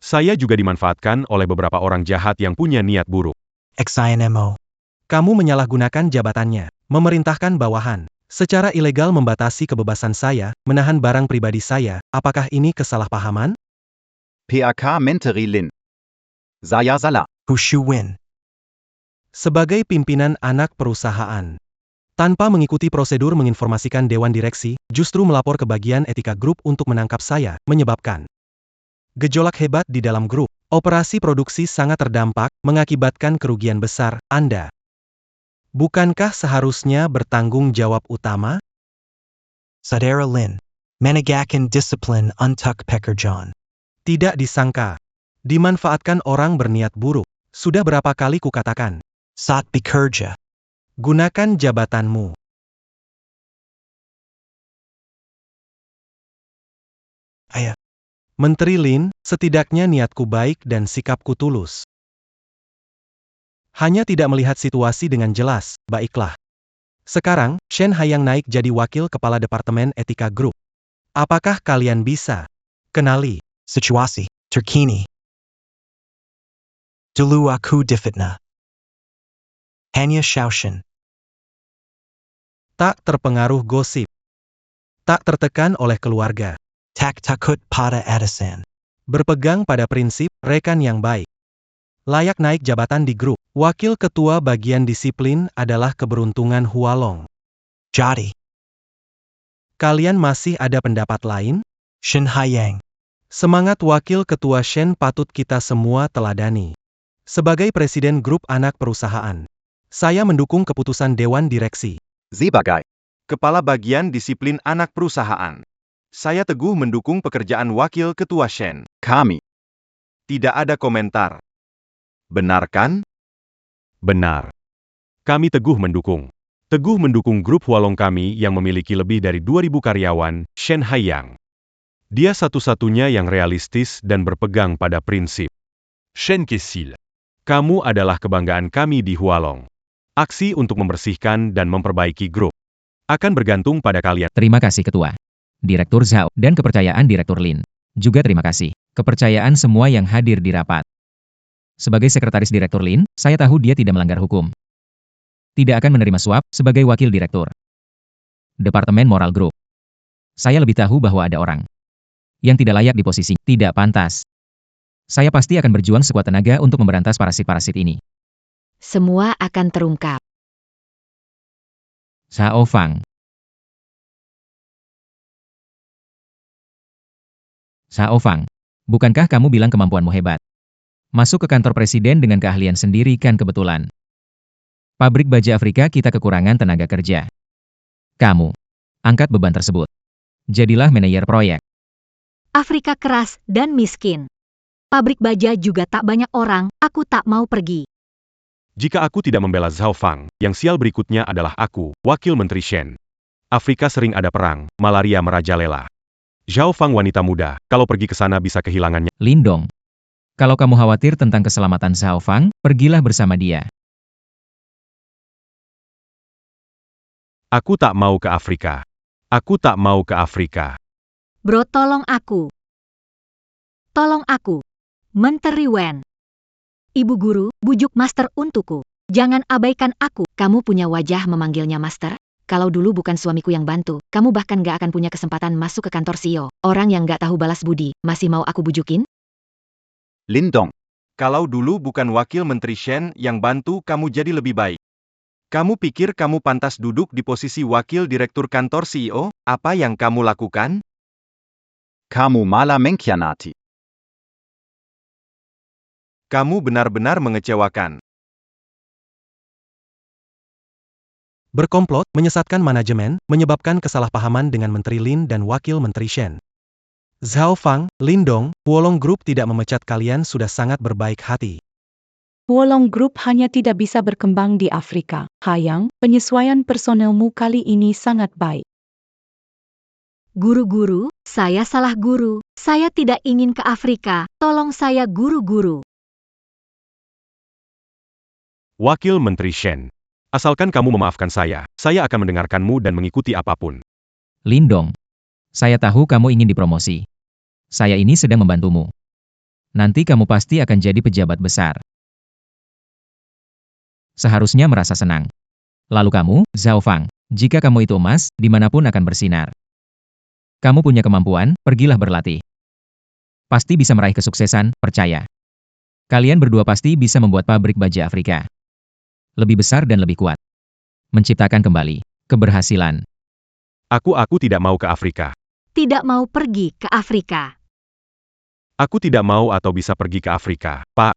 Saya juga dimanfaatkan oleh beberapa orang jahat yang punya niat buruk. XINMO. Kamu menyalahgunakan jabatannya, memerintahkan bawahan, secara ilegal membatasi kebebasan saya, menahan barang pribadi saya. Apakah ini kesalahpahaman? PAK Menteri Lin. Saya salah. Hushu Win. Sebagai pimpinan anak perusahaan, tanpa mengikuti prosedur menginformasikan Dewan Direksi, justru melapor ke bagian etika grup untuk menangkap saya, menyebabkan gejolak hebat di dalam grup. Operasi produksi sangat terdampak, mengakibatkan kerugian besar. Anda Bukankah seharusnya bertanggung jawab utama? Saudara Lin. Menegakkan disiplin untuk pekerjaan. Tidak disangka. Dimanfaatkan orang berniat buruk. Sudah berapa kali kukatakan? Saat bekerja. Gunakan jabatanmu. Ayah. Menteri Lin, setidaknya niatku baik dan sikapku tulus. Hanya tidak melihat situasi dengan jelas, baiklah. Sekarang, Shen Haiyang naik jadi wakil kepala Departemen Etika Grup. Apakah kalian bisa kenali Situasi terkini. Dulu aku difitnah. Hanya Shaoshan. tak terpengaruh gosip, tak tertekan oleh keluarga, Tak takut pada atasan. berpegang pada prinsip rekan yang baik, layak naik jabatan di grup. Wakil ketua bagian disiplin adalah keberuntungan Hualong. Jadi. Kalian masih ada pendapat lain? Shen Haiyang. Semangat wakil ketua Shen patut kita semua teladani. Sebagai presiden grup anak perusahaan, saya mendukung keputusan Dewan Direksi. Sebagai Kepala Bagian Disiplin Anak Perusahaan. Saya teguh mendukung pekerjaan Wakil Ketua Shen. kami Tidak ada komentar. Benar kan? Benar. Kami teguh mendukung. Teguh mendukung grup Hualong kami yang memiliki lebih dari 2.000 karyawan, Shen Haiyang. Dia satu-satunya yang realistis dan berpegang pada prinsip. Shen Kessil. Kamu adalah kebanggaan kami di Hualong. Aksi untuk membersihkan dan memperbaiki grup akan bergantung pada kalian. Terima kasih Ketua. Direktur Zhao, dan kepercayaan Direktur Lin. Juga terima kasih. Kepercayaan semua yang hadir di rapat. Sebagai sekretaris Direktur Lin, saya tahu dia tidak melanggar hukum. Tidak akan menerima suap sebagai wakil direktur. Departemen Moral Group. Saya lebih tahu bahwa ada orang yang tidak layak di posisi, tidak pantas. Saya pasti akan berjuang sekuat tenaga untuk memberantas parasit-parasit ini. Semua akan terungkap. Zhao Fang. Zhao Fang, bukankah kamu bilang kemampuanmu hebat? Masuk ke kantor presiden dengan keahlian sendiri kan kebetulan. Pabrik baja Afrika kita kekurangan tenaga kerja. Kamu angkat beban tersebut. Jadilah manajer proyek. Afrika keras dan miskin. Pabrik baja juga tak banyak orang, aku tak mau pergi. Jika aku tidak membela Zhao Fang, yang sial berikutnya adalah aku, Wakil Menteri Shen. Afrika sering ada perang, malaria merajalela. Zhao Fang wanita muda, kalau pergi ke sana bisa kehilangannya. Lindong. Kalau kamu khawatir tentang keselamatan Zhao Fang, pergilah bersama dia. Aku tak mau ke Afrika. Aku tak mau ke Afrika. Bro, tolong aku. Tolong aku. Menteri Wen. Ibu guru, bujuk master untukku. Jangan abaikan aku. Kamu punya wajah memanggilnya master? Kalau dulu bukan suamiku yang bantu, kamu bahkan gak akan punya kesempatan masuk ke kantor CEO. Orang yang gak tahu balas budi, masih mau aku bujukin? Lindong, Kalau dulu bukan Wakil Menteri Shen yang bantu kamu jadi lebih baik. Kamu pikir kamu pantas duduk di posisi Wakil Direktur Kantor CEO? Apa yang kamu lakukan? kamu malah mengkhianati. Kamu benar-benar mengecewakan. Berkomplot, menyesatkan manajemen, menyebabkan kesalahpahaman dengan Menteri Lin dan Wakil Menteri Shen. Zhao Fang, Lindong, Hualong Group tidak memecat kalian sudah sangat berbaik hati. Hualong Group hanya tidak bisa berkembang di Afrika. Haiyang, penyesuaian personelmu kali ini sangat baik. Guru-guru, saya salah guru. Saya tidak ingin ke Afrika. Tolong saya guru-guru. Wakil Menteri Shen. Asalkan kamu memaafkan saya akan mendengarkanmu dan mengikuti apapun. Lindong. Saya tahu kamu ingin dipromosi. Saya ini sedang membantumu. Nanti kamu pasti akan jadi pejabat besar. Seharusnya merasa senang. Lalu kamu, Zhao Fang, jika kamu itu emas, dimanapun akan bersinar. Kamu punya kemampuan, pergilah berlatih. Pasti bisa meraih kesuksesan, percaya. Kalian berdua pasti bisa membuat pabrik baja Afrika lebih besar dan lebih kuat. Menciptakan kembali keberhasilan. Aku tidak mau ke Afrika. Tidak mau pergi ke Afrika. Aku tidak mau atau bisa pergi ke Afrika, Pak.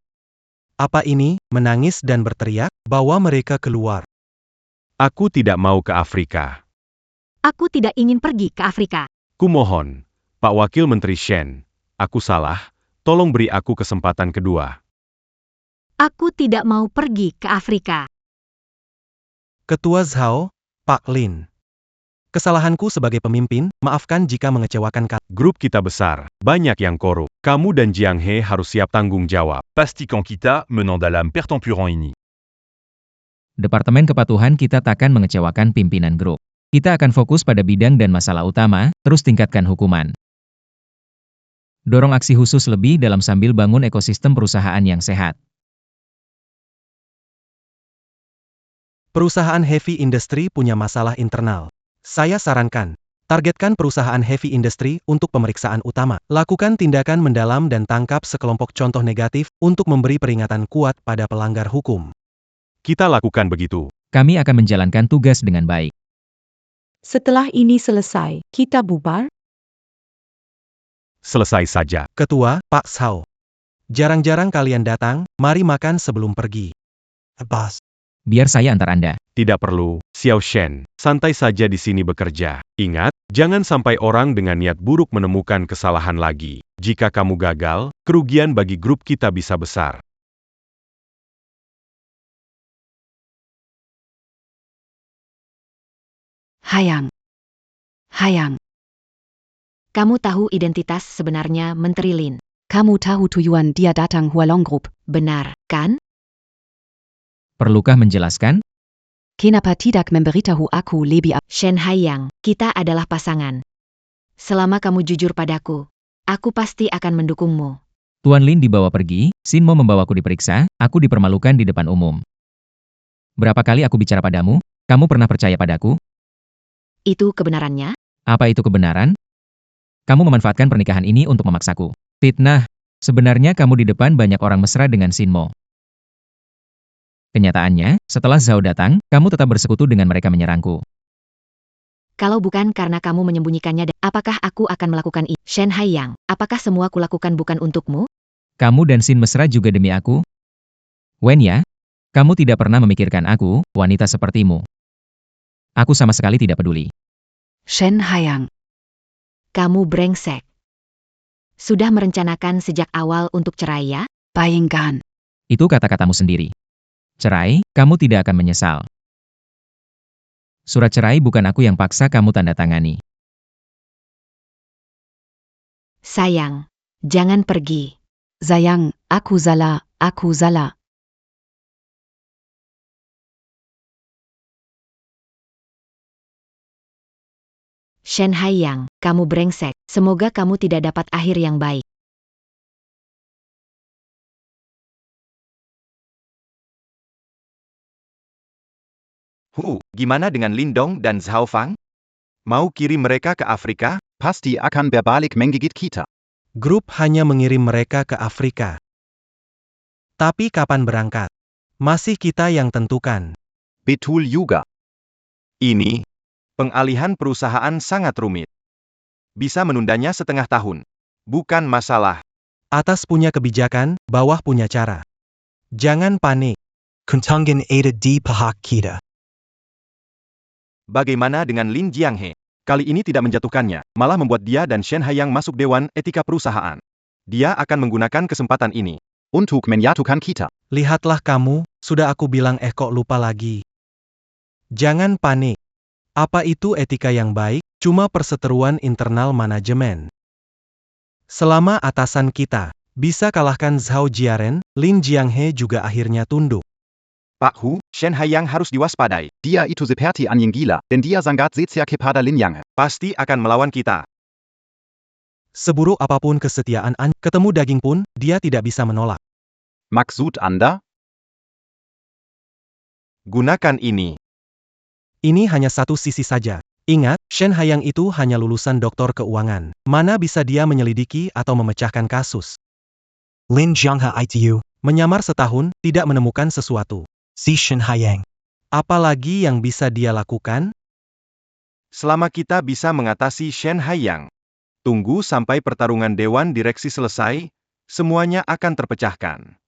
Apa ini? Menangis dan berteriak, bawa mereka keluar. Aku tidak mau ke Afrika. Aku tidak ingin pergi ke Afrika. Kumohon, Pak Wakil Menteri Shen, aku salah, tolong beri aku kesempatan kedua. Aku tidak mau pergi ke Afrika. Ketua Zhao, Pak Lin. Kesalahanku sebagai pemimpin, maafkan jika mengecewakan kalian. Grup kita besar, banyak yang korup. Kamu dan Jiang He harus siap tanggung jawab. Pastikan kita menant dalam pertempuran ini. Departemen Kepatuhan kita takkan mengecewakan pimpinan grup. Kita akan fokus pada bidang dan masalah utama, terus tingkatkan hukuman. Dorong aksi khusus lebih dalam sambil bangun ekosistem perusahaan yang sehat. Perusahaan heavy industry punya masalah internal. Saya sarankan, targetkan perusahaan heavy industry untuk pemeriksaan utama. Lakukan tindakan mendalam dan tangkap sekelompok contoh negatif untuk memberi peringatan kuat pada pelanggar hukum. Kita lakukan begitu. Kami akan menjalankan tugas dengan baik. Setelah ini selesai, kita bubar? Selesai saja. Ketua, Pak Zhao. Jarang-jarang kalian datang, mari makan sebelum pergi. Boss. Biar saya antar Anda. Tidak perlu, Xiao Shen. Santai saja di sini bekerja. Ingat, jangan sampai orang dengan niat buruk menemukan kesalahan lagi. Jika kamu gagal, kerugian bagi grup kita bisa besar. Hayang. Hayang. Kamu tahu identitas sebenarnya Menteri Lin? Kamu tahu tujuan dia datang Hualong Group? Benar, kan? Perlukah menjelaskan? Kenapa tidak memberitahu aku lebih awal? Shen Haiyang, kita adalah pasangan. Selama kamu jujur padaku, aku pasti akan mendukungmu. Tuan Lin dibawa pergi, Sinmo membawaku diperiksa, aku dipermalukan di depan umum. Berapa kali aku bicara padamu? Kamu pernah percaya padaku? Itu kebenarannya? Apa itu kebenaran? Kamu memanfaatkan pernikahan ini untuk memaksaku. Fitnah. Sebenarnya kamu di depan banyak orang mesra dengan Sinmo. Kenyataannya, setelah Zhao datang, kamu tetap bersekutu dengan mereka menyerangku. Kalau bukan karena kamu menyembunyikannya, apakah aku akan melakukan itu? Shen Haiyang, apakah semua kulakukan bukan untukmu? Kamu dan Sin mesra juga demi aku? Wen ya, kamu tidak pernah memikirkan aku, wanita sepertimu. Aku sama sekali tidak peduli. Shen Haiyang. Kamu brengsek. Sudah merencanakan sejak awal untuk cerai ya? Bayangkan. Itu kata-katamu sendiri. Cerai, kamu tidak akan menyesal. Surat cerai bukan aku yang paksa kamu tanda tangani. Sayang, jangan pergi. Sayang, aku salah, aku salah. Shen Haiyang, kamu brengsek. Semoga kamu tidak dapat akhir yang baik. Gimana dengan Lindong dan Zhao Fang? Mau kirim mereka ke Afrika? Pasti akan berbalik menggigit kita. Grup hanya mengirim mereka ke Afrika. Tapi kapan berangkat? Masih kita yang tentukan. Betul juga. Ini, pengalihan perusahaan sangat rumit. Bisa menundanya setengah tahun. Bukan masalah. Atas punya kebijakan, bawah punya cara. Jangan panik. Kuntangan ada di pihak kita. Bagaimana dengan Lin Jianghe? Kali ini tidak menjatuhkannya, malah membuat dia dan Shen Haiyang masuk Dewan Etika Perusahaan. Dia akan menggunakan kesempatan ini. Untuk menyatukan kita. Lihatlah kamu, sudah aku bilang kok lupa lagi. Jangan panik. Apa itu etika yang baik? Cuma perseteruan internal manajemen. Selama atasan kita bisa kalahkan Zhao Jiaren, Lin Jianghe juga akhirnya tunduk. Pak Hu, Shen Haiyang harus diwaspadai. Dia itu seperti anjing gila, dan dia sangat setia kepada Lin Yang. Pasti akan melawan kita. Seburuk apapun kesetiaan ketemu daging pun, dia tidak bisa menolak. Maksud Anda? Gunakan ini. Ini hanya satu sisi saja. Ingat, Shen Haiyang itu hanya lulusan doktor keuangan. Mana bisa dia menyelidiki atau memecahkan kasus? Lin Jianghe itu. Menyamar setahun, tidak menemukan sesuatu. Si Shen Haiyang. Apalagi yang bisa dia lakukan? Selama kita bisa mengatasi Shen Haiyang, tunggu sampai pertarungan Dewan Direksi selesai, semuanya akan terpecahkan.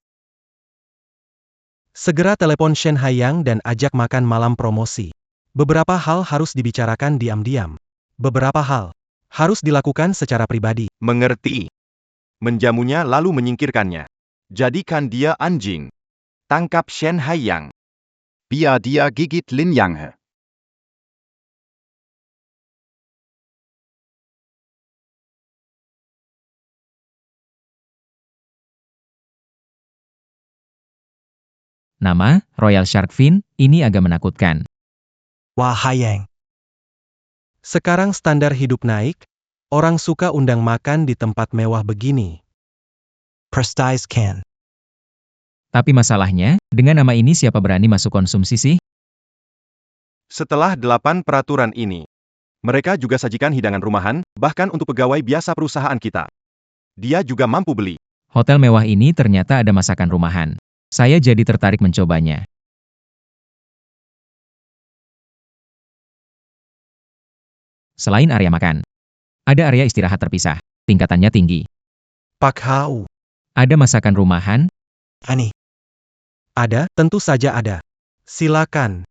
Segera telepon Shen Haiyang dan ajak makan malam promosi. Beberapa hal harus dibicarakan diam-diam. Beberapa hal harus dilakukan secara pribadi. Mengerti. Menjamunya lalu menyingkirkannya. Jadikan dia anjing. Tangkap Shen Haiyang. Biar dia gigit Lin Yanghe. Nama, Royal Shark Fin, ini agak menakutkan. Wah Haiyang. Sekarang standar hidup naik, orang suka undang makan di tempat mewah begini. Prestige can. Tapi masalahnya, dengan nama ini siapa berani masuk konsumsi sih? Setelah 8 peraturan ini, mereka juga sajikan hidangan rumahan, bahkan untuk pegawai biasa perusahaan kita. Dia juga mampu beli. Hotel mewah ini ternyata ada masakan rumahan. Saya jadi tertarik mencobanya. Selain area makan, ada area istirahat terpisah, tingkatannya tinggi. Pak Hau. Ada masakan rumahan, Ani. Ada, tentu saja ada. Silakan.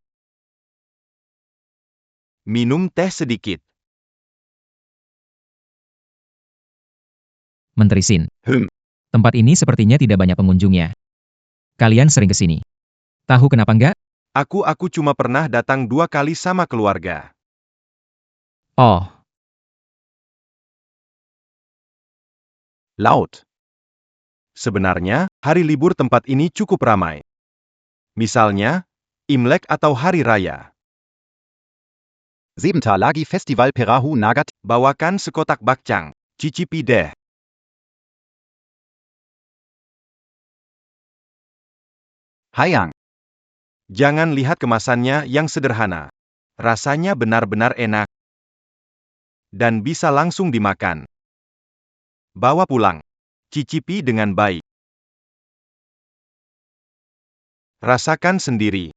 Minum teh sedikit. Menteri Sin. Hm. Tempat ini sepertinya tidak banyak pengunjungnya. Kalian sering ke sini. Tahu kenapa enggak? Aku cuma pernah datang 2 kali sama keluarga. Oh, Laut. Sebenarnya, hari libur tempat ini cukup ramai. Misalnya, Imlek atau Hari Raya. Sebentar lagi Festival Perahu Nagat. Bawakan sekotak bakcang. Cicipi deh. Haiyang. Jangan lihat kemasannya yang sederhana. Rasanya benar-benar enak. Dan bisa langsung dimakan. Bawa pulang. Cicipi dengan baik. Rasakan sendiri.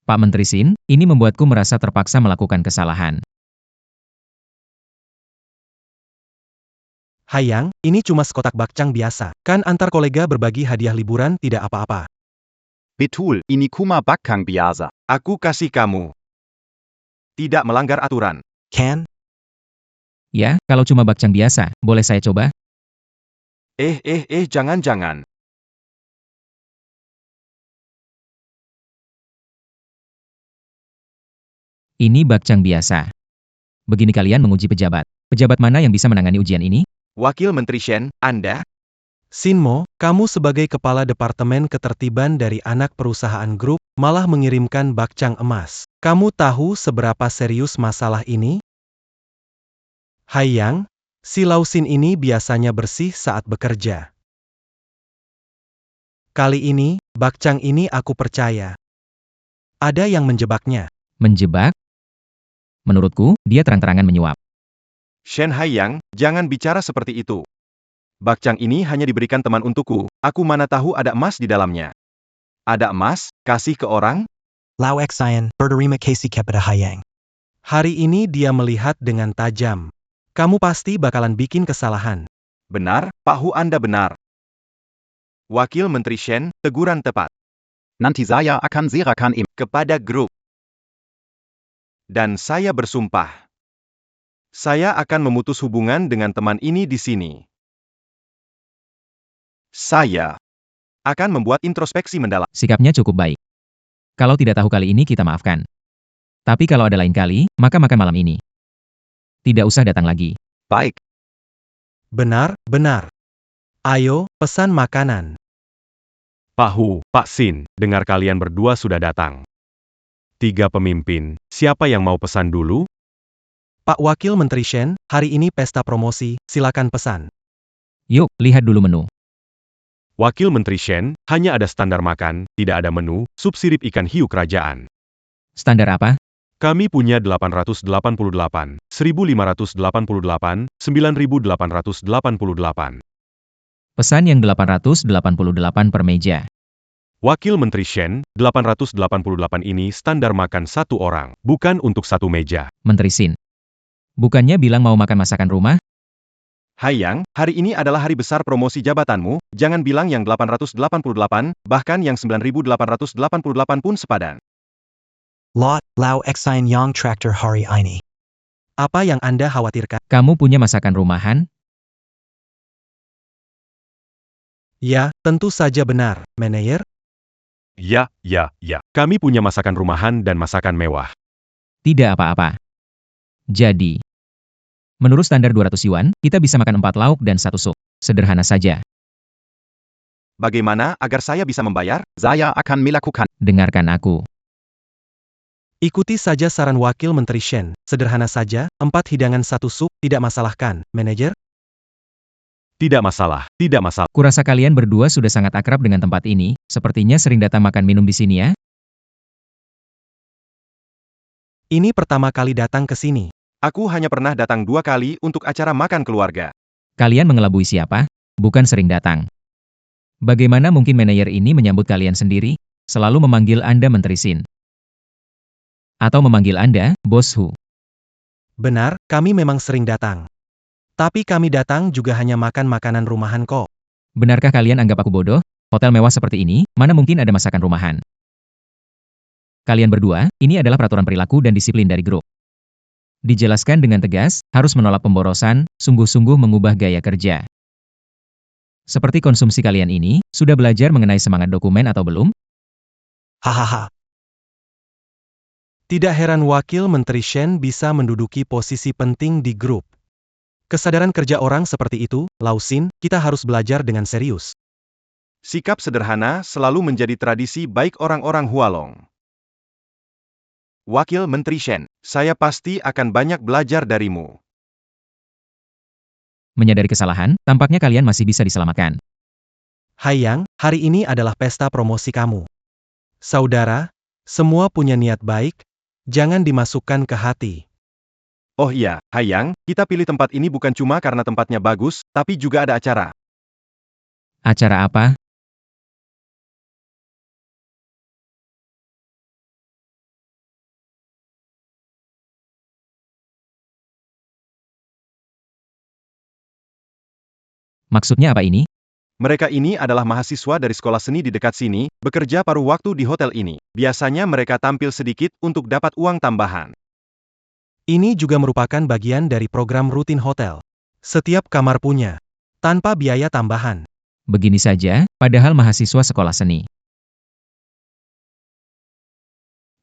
Pak Menteri Sin, ini membuatku merasa terpaksa melakukan kesalahan. Haiyang, ini cuma sekotak bakcang biasa. Kan antar kolega berbagi hadiah liburan tidak apa-apa. Betul, ini kuma bakang biasa. Aku kasih kamu. Tidak melanggar aturan. Can. Ya, kalau cuma bakcang biasa, boleh saya coba? Jangan-jangan. Ini bakcang biasa. Begini kalian menguji pejabat. Pejabat mana yang bisa menangani ujian ini? Wakil Menteri Shen, Anda? Sinmo, kamu sebagai kepala Departemen Ketertiban dari anak perusahaan grup, malah mengirimkan bakcang emas. Kamu tahu seberapa serius masalah ini? Haiyang, si Lausin ini biasanya bersih saat bekerja. Kali ini, bakcang ini aku percaya. Ada yang menjebaknya. Menjebak? Menurutku, dia terang-terangan menyuap. Shen Haiyang, jangan bicara seperti itu. Bakcang ini hanya diberikan teman untukku, aku mana tahu ada emas di dalamnya. Ada emas, kasih ke orang? Lau Xian, berterima kasih kepada Haiyang. Hari ini dia melihat dengan tajam. Kamu pasti bakalan bikin kesalahan. Benar, Pak Hu, Anda benar. Wakil Menteri Shen, teguran tepat. Nanti saya akan serahkan Kepada grup. Dan saya bersumpah. Saya akan memutus hubungan dengan teman ini di sini. Saya akan membuat introspeksi mendalam. Sikapnya cukup baik. Kalau tidak tahu kali ini kita maafkan. Tapi kalau ada lain kali, maka makan malam ini. Tidak usah datang lagi. Baik. Benar, benar. Ayo, pesan makanan. Pak Hu, Pak Sin, dengar kalian berdua sudah datang. 3 pemimpin, siapa yang mau pesan dulu? Pak Wakil Menteri Shen, hari ini pesta promosi, silakan pesan. Yuk, lihat dulu menu. Wakil Menteri Shen, hanya ada standar makan, tidak ada menu, sup sirip ikan hiu kerajaan. Standar apa? Kami punya 888, 1588, 9888. Pesan yang 888 per meja. Wakil Menteri Shen, 888 ini standar makan 1 orang, bukan untuk 1 meja. Menteri Sin. Bukannya bilang mau makan masakan rumah? Haiyang, hari ini adalah hari besar promosi jabatanmu, jangan bilang yang 888, bahkan yang 9888 pun sepadan. Lot, Lao Exine Yang Tractor Hari Ini. Apa yang Anda khawatirkan? Kamu punya masakan rumahan? Ya, tentu saja benar, manajer. Ya, ya, ya. Kami punya masakan rumahan dan masakan mewah. Tidak apa-apa. Jadi, menurut standar 200 yuan, kita bisa makan 4 lauk dan 1 sup. Sederhana saja. Bagaimana agar saya bisa membayar? Saya akan melakukan. Dengarkan aku. Ikuti saja saran Wakil Menteri Shen. Sederhana saja, 4 hidangan 1 sup, tidak masalah kan, manajer? Tidak masalah, tidak masalah. Kurasa kalian berdua sudah sangat akrab dengan tempat ini, sepertinya sering datang makan minum di sini ya? Ini pertama kali datang ke sini. Aku hanya pernah datang 2 kali untuk acara makan keluarga. Kalian mengelabui siapa? Bukan sering datang. Bagaimana mungkin manajer ini menyambut kalian sendiri? Selalu memanggil Anda Menteri Shin. Atau memanggil Anda, Bos Hu. Benar, kami memang sering datang. Tapi kami datang juga hanya makan makanan rumahan kok. Benarkah kalian anggap aku bodoh? Hotel mewah seperti ini, mana mungkin ada masakan rumahan? Kalian berdua, ini adalah peraturan perilaku dan disiplin dari grup. Dijelaskan dengan tegas, harus menolak pemborosan, sungguh-sungguh mengubah gaya kerja. Seperti konsumsi kalian ini, sudah belajar mengenai semangat dokumen atau belum? Hahaha. Tidak heran Wakil Menteri Shen bisa menduduki posisi penting di grup. Kesadaran kerja orang seperti itu, Lao Xin, kita harus belajar dengan serius. Sikap sederhana selalu menjadi tradisi baik orang-orang Hualong. Wakil Menteri Shen, saya pasti akan banyak belajar darimu. Menyadari kesalahan, tampaknya kalian masih bisa diselamatkan. Haiyang, hari ini adalah pesta promosi kamu. Saudara, semua punya niat baik, jangan dimasukkan ke hati. Oh iya, Haiyang, kita pilih tempat ini bukan cuma karena tempatnya bagus, tapi juga ada acara. Acara apa? Maksudnya apa ini? Mereka ini adalah mahasiswa dari sekolah seni di dekat sini, bekerja paruh waktu di hotel ini. Biasanya mereka tampil sedikit untuk dapat uang tambahan. Ini juga merupakan bagian dari program rutin hotel. Setiap kamar punya, tanpa biaya tambahan. Begini saja, padahal mahasiswa sekolah seni.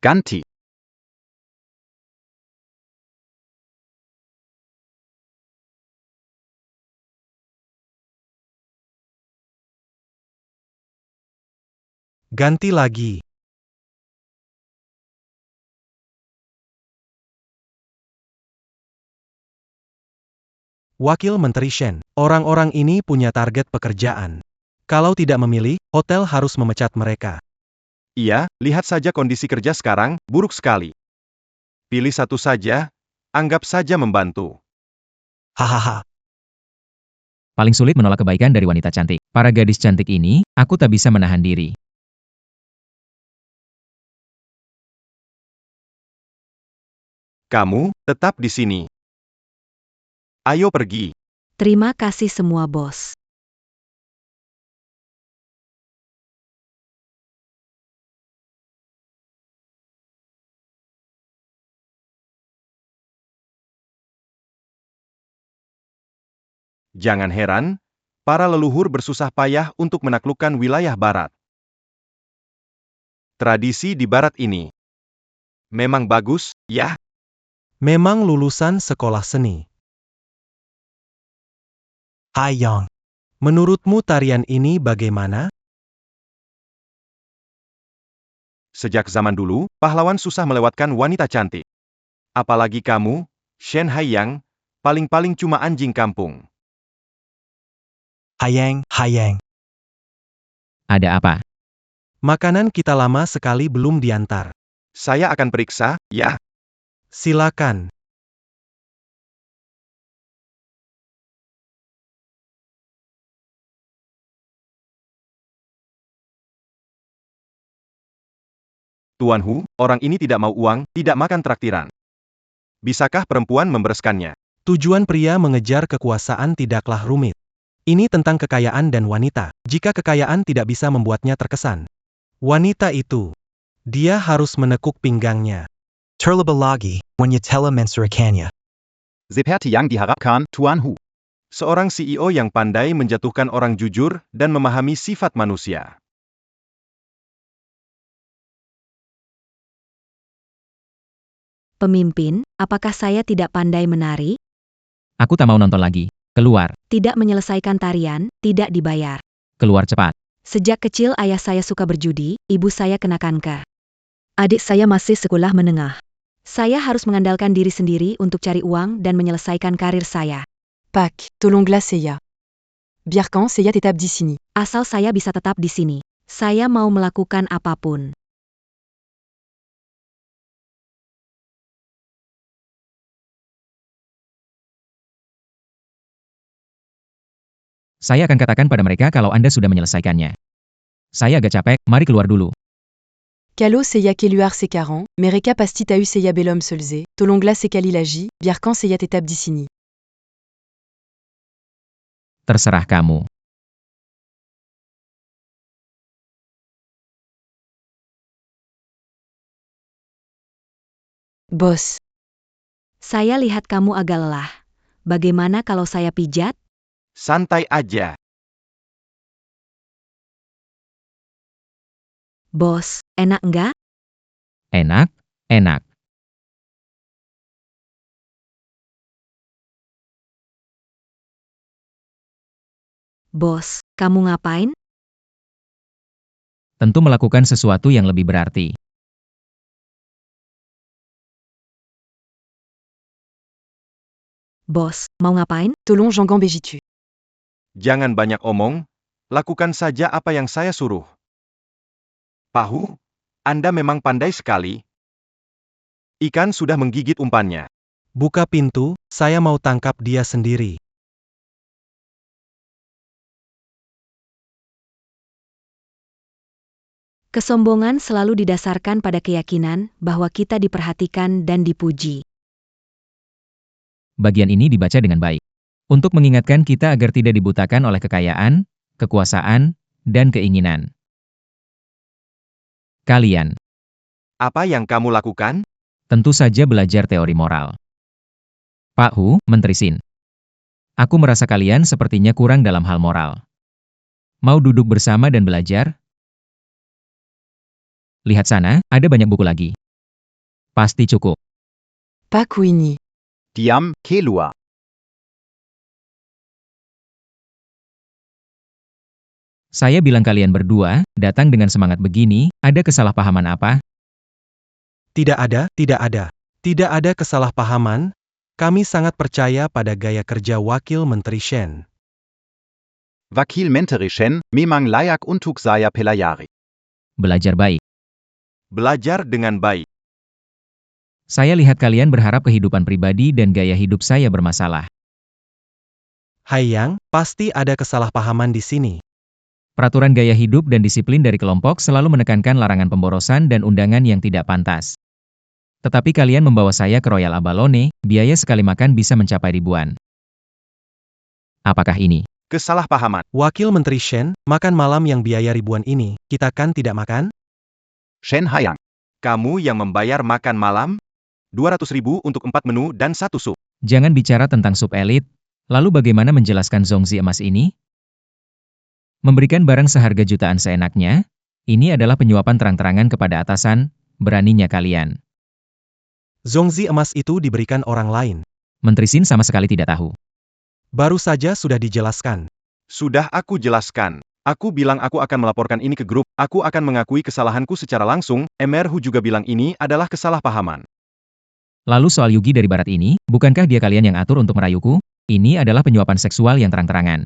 Ganti. Ganti lagi. Wakil Menteri Shen, orang-orang ini punya target pekerjaan. Kalau tidak memilih, hotel harus memecat mereka. Iya, lihat saja kondisi kerja sekarang, buruk sekali. Pilih satu saja, anggap saja membantu. Hahaha. Paling sulit menolak kebaikan dari wanita cantik. Para gadis cantik ini, aku tak bisa menahan diri. Kamu, tetap di sini. Ayo pergi. Terima kasih semua bos. Jangan heran, para leluhur bersusah payah untuk menaklukkan wilayah barat. Tradisi di barat ini memang bagus, ya? Memang lulusan sekolah seni. Haiyang. Menurutmu tarian ini bagaimana? Sejak zaman dulu, pahlawan susah melewatkan wanita cantik. Apalagi kamu, Shen Haiyang, paling-paling cuma anjing kampung. Haiyang, Haiyang. Ada apa? Makanan kita lama sekali belum diantar. Saya akan periksa, ya? Silakan. Tuan Hu, orang ini tidak mau uang, tidak makan traktiran. Bisakah perempuan membereskannya? Tujuan pria mengejar kekuasaan tidaklah rumit. Ini tentang kekayaan dan wanita. Jika kekayaan tidak bisa membuatnya terkesan, wanita itu, dia harus menekuk pinggangnya. Terlebih when Yatella menceraikannya. Seperti yang diharapkan Tuan Hu. Seorang CEO yang pandai menjatuhkan orang jujur dan memahami sifat manusia. Pemimpin, apakah saya tidak pandai menari? Aku tak mau nonton lagi. Keluar. Tidak menyelesaikan tarian, tidak dibayar. Keluar cepat. Sejak kecil ayah saya suka berjudi, ibu saya kena kanker. Adik saya masih sekolah menengah. Saya harus mengandalkan diri sendiri untuk cari uang dan menyelesaikan karir saya. Pâques, Tolongla Seiya. Biarkan Seiya tetap di sini. Asal saya bisa tetap di sini, saya mau melakukan apapun. Saya akan katakan pada mereka kalau Anda sudah menyelesaikannya. Saya agak capek, mari keluar dulu. Kalo Seiya Keluar Sekaran, Mereka pasti tahu Seiya Belum Solze, Tolongla Sekalilaji, Biarkan Seiya tetap di sini. Terserah kamu. Bos, saya lihat kamu agak lelah. Bagaimana kalau saya pijat? Santai aja. Bos, enak enggak? Enak, enak. Bos, kamu ngapain? Tentu melakukan sesuatu yang lebih berarti. Bos, mau ngapain? Tolong Jangan Bejitu. Jangan banyak omong, lakukan saja apa yang saya suruh. Pak Hu, Anda memang pandai sekali. Ikan sudah menggigit umpannya. Buka pintu, saya mau tangkap dia sendiri. Kesombongan selalu didasarkan pada keyakinan bahwa kita diperhatikan dan dipuji. Bagian ini dibaca dengan baik. Untuk mengingatkan kita agar tidak dibutakan oleh kekayaan, kekuasaan, dan keinginan. Kalian, Apa yang kamu lakukan? tentu saja belajar teori moral. Pak Hu, Menteri Sin. Aku merasa kalian sepertinya kurang dalam hal moral. Mau duduk bersama dan belajar? Lihat sana, ada banyak buku lagi. Pasti cukup. Pak Kuini. Diam, Keluar. Saya bilang kalian berdua, datang dengan semangat begini, ada kesalahpahaman apa? Tidak ada, tidak ada. Tidak ada kesalahpahaman. Kami sangat percaya pada gaya kerja Wakil Menteri Shen. Wakil Menteri Shen, memang layak untuk saya pelajari. Belajar baik. Belajar dengan baik. Saya lihat kalian berharap kehidupan pribadi dan gaya hidup saya bermasalah. Hai Yang, pasti ada kesalahpahaman di sini. Peraturan gaya hidup dan disiplin dari kelompok selalu menekankan larangan pemborosan dan undangan yang tidak pantas. Tetapi kalian membawa saya ke Royal Abalone, biaya sekali makan bisa mencapai ribuan. Apakah ini? Kesalahpahaman. Wakil Menteri Shen, makan malam yang biaya ribuan ini, kita kan tidak makan? Shen Haiyang. Kamu yang membayar makan malam? 200.000 untuk 4 menu dan 1 sup. Jangan bicara tentang sup elit, lalu bagaimana menjelaskan zongzi emas ini? Memberikan barang seharga jutaan seenaknya? Ini adalah penyuapan terang-terangan kepada atasan, beraninya kalian. Zongzi emas itu diberikan orang lain. Menteri Sin sama sekali tidak tahu. Baru saja sudah dijelaskan. Sudah aku jelaskan. Aku bilang aku akan melaporkan ini ke grup, aku akan mengakui kesalahanku secara langsung, Hu juga bilang ini adalah kesalahpahaman. Lalu soal Yugi dari barat ini, bukankah dia kalian yang atur untuk merayuku? Ini adalah penyuapan seksual yang terang-terangan.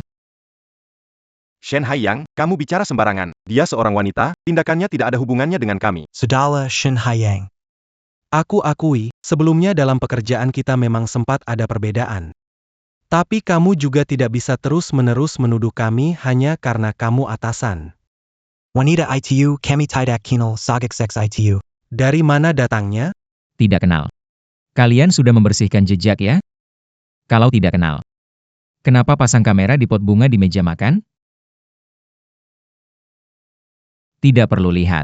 Shen Haiyang, kamu bicara sembarangan. Dia seorang wanita, tindakannya tidak ada hubungannya dengan kami. Sudahlah Shen Haiyang. Aku akui, sebelumnya dalam pekerjaan kita memang sempat ada perbedaan. Tapi kamu juga tidak bisa terus-menerus menuduh kami hanya karena kamu atasan. Wanita itu kami tidak kenal sagak seks itu. Dari mana datangnya? Tidak kenal. Kalian sudah membersihkan jejak ya? Kalau tidak kenal. Kenapa pasang kamera di pot bunga di meja makan? Tidak perlu lihat.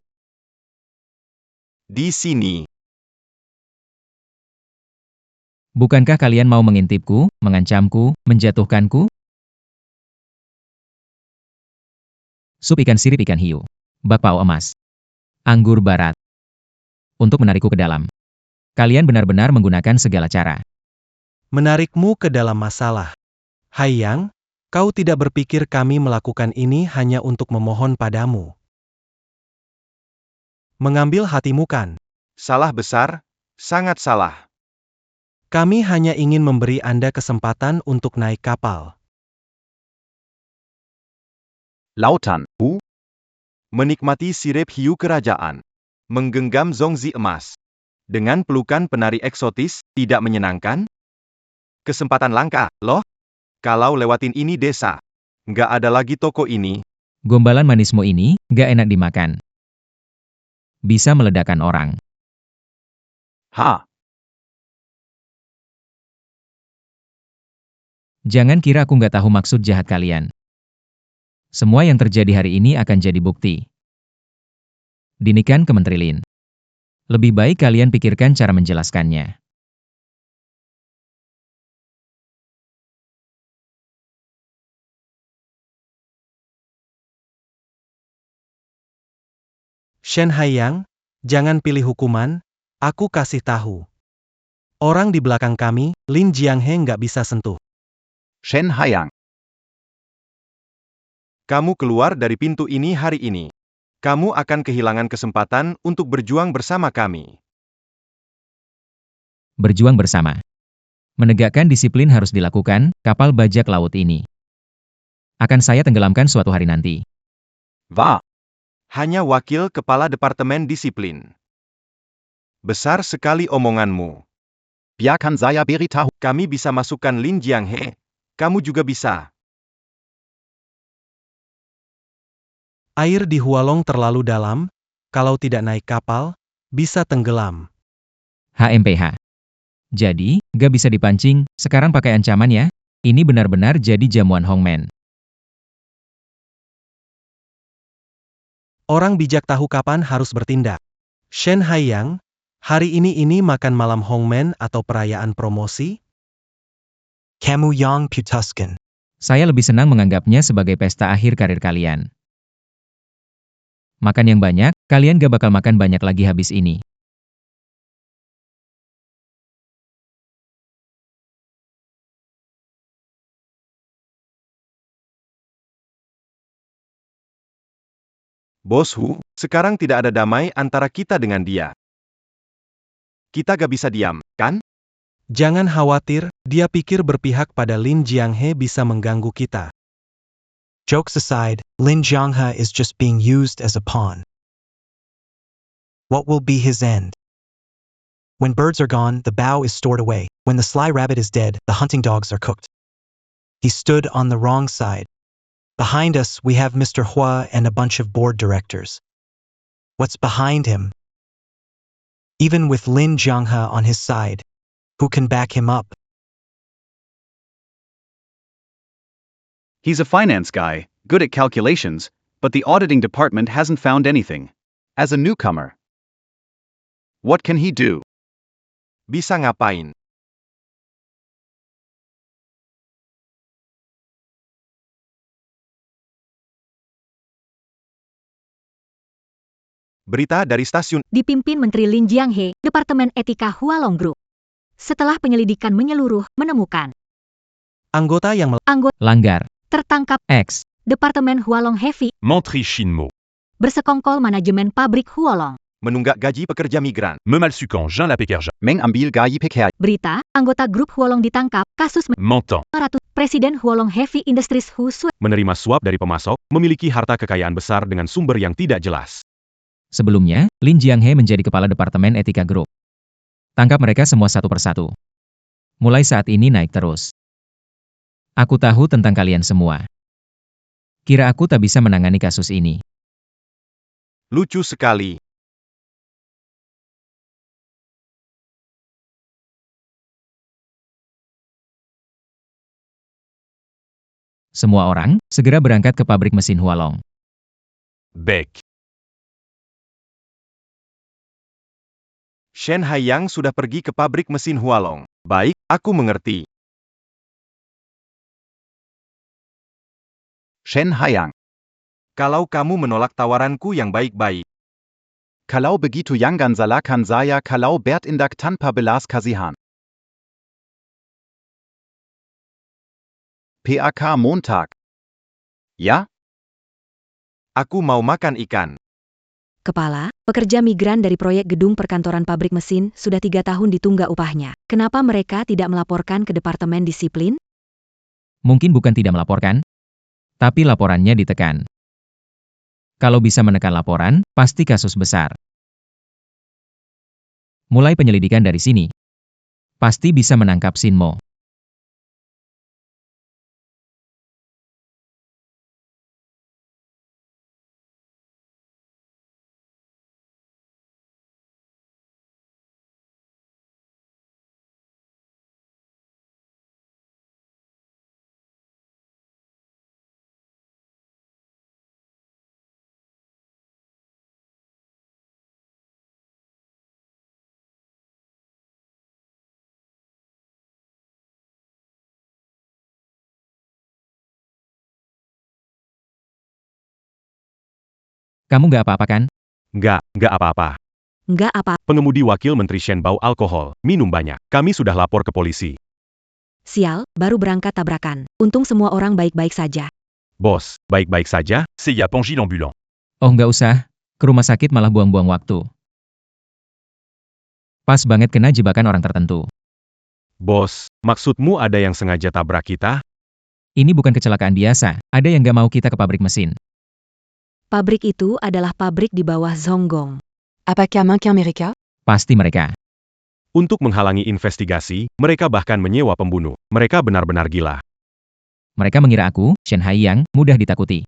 Di sini. Bukankah kalian mau mengintipku, mengancamku, menjatuhkanku? Sup ikan sirip ikan hiu. Bakpao emas. Anggur barat. Untuk menarikku ke dalam. Kalian benar-benar menggunakan segala cara. Menarikmu ke dalam masalah. Haiyang, kau tidak berpikir kami melakukan ini hanya untuk memohon padamu. Mengambil hatimu kan? Salah besar, sangat salah. Kami hanya ingin memberi Anda kesempatan untuk naik kapal. Lautan. Menikmati sirip hiu kerajaan. Menggenggam zongzi emas. Dengan pelukan penari eksotis, tidak menyenangkan? Kesempatan langka, loh? Kalau lewatin ini desa. Nggak ada lagi toko ini. Gombalan manismu ini, gak enak dimakan. Bisa meledakkan orang. Ha. Jangan kira aku nggak tahu maksud jahat kalian. Semua yang terjadi hari ini akan jadi bukti. Dinikan ke Menteri Lin. Lebih baik kalian pikirkan cara menjelaskannya. Shen Haiyang, jangan pilih hukuman, aku kasih tahu. Orang di belakang kami, Lin Jianghe nggak bisa sentuh. Shen Haiyang. Kamu keluar dari pintu ini hari ini. Kamu akan kehilangan kesempatan untuk berjuang bersama kami. Berjuang bersama. Menegakkan disiplin harus dilakukan, kapal bajak laut ini. Akan saya tenggelamkan suatu hari nanti. Wahr. Hanya wakil kepala departemen disiplin. Besar sekali omonganmu. Biarkan saya beritahu. Kami bisa masukkan Lin Jianghe. Kamu juga bisa. Air di Hualong terlalu dalam, kalau tidak naik kapal, bisa tenggelam. HMPH. Jadi, gak bisa dipancing, sekarang pakai ancaman ya? Ini benar-benar jadi jamuan Hongmen. Orang bijak tahu kapan harus bertindak. Shen Haiyang, hari ini makan malam Hongmen atau perayaan promosi? Kamu yang putuskan. Saya lebih senang menganggapnya sebagai pesta akhir karir kalian. Makan yang banyak, kalian gak bakal makan banyak lagi habis ini. Bos Hu, sekarang tidak ada damai antara kita dengan dia. Kita gak bisa diam, kan? Jangan khawatir, dia pikir berpihak pada Lin Jianghe bisa mengganggu kita. Jokes aside, Lin Jianghe is just being used as a pawn. What will be his end? When birds are gone, the bow is stored away. When the sly rabbit is dead, the hunting dogs are cooked. He stood on the wrong side. Behind us, we have Mr. Hua and a bunch of board directors. What's behind him? Even with Lin Jianghe on his side, who can back him up? He's a finance guy, good at calculations, but the auditing department hasn't found anything. As a newcomer, what can he do? Bisa ngapain? Berita dari stasiun. Dipimpin Menteri Lin Jianghe, Departemen Etika Hualong Group. Setelah penyelidikan menyeluruh, menemukan Anggota yang Langgar. tertangkap X. Departemen Hualong Heavy Menteri Shinmo. bersekongkol manajemen pabrik Hualong. Menunggak gaji pekerja migran. Memalsukan Jean Lapekerja. Mengambil gaji pekerja. Berita, anggota grup Hualong ditangkap, kasus Mentant. 500. Presiden Hualong Heavy Industries Hu Sui Menerima suap dari pemasok, memiliki harta kekayaan besar dengan sumber yang tidak jelas. Sebelumnya, Lin Jianghe menjadi kepala Departemen Etika Group. Tangkap mereka semua satu persatu. Mulai saat ini naik terus. Aku tahu tentang kalian semua. Kira aku tak bisa menangani kasus ini. Lucu sekali. Semua orang, segera berangkat ke pabrik mesin Hualong. Bec. Shen Haiyang sudah pergi ke pabrik mesin Hualong. Baik, aku mengerti. Shen Haiyang. Kalau kamu menolak tawaranku yang baik-baik, Kalau begitu jangan salahkan saya kalau bertindak tanpa belas kasihan. PAK Montag. Ya? aku mau makan ikan. Kepala, pekerja migran dari proyek gedung perkantoran pabrik mesin sudah 3 tahun ditunggak upahnya. Kenapa mereka tidak melaporkan ke Departemen Disiplin? Mungkin bukan tidak melaporkan, tapi laporannya ditekan. Kalau bisa menekan laporan, pasti kasus besar. Mulai penyelidikan dari sini. Pasti bisa menangkap Shinmo. Kamu nggak apa-apa kan? Nggak apa-apa. Nggak apa, Pengemudi wakil Menteri Shen bau alkohol, minum banyak. Kami sudah lapor ke polisi. sial, baru berangkat tabrakan. Untung semua orang baik-baik saja. Bos, baik-baik saja? C'est Yapangil ambulant. Oh nggak usah, ke rumah sakit malah buang-buang waktu. Pas banget kena jebakan orang tertentu. Bos, maksudmu ada yang sengaja tabrak kita? Ini bukan kecelakaan biasa, ada yang nggak mau kita ke pabrik mesin. Pabrik itu adalah pabrik di bawah Zonggong. Apakah mungkin mereka? Pasti mereka. Untuk menghalangi investigasi, mereka bahkan menyewa pembunuh. Mereka benar-benar gila. Mereka mengira aku, Shen Haiyang, mudah ditakuti.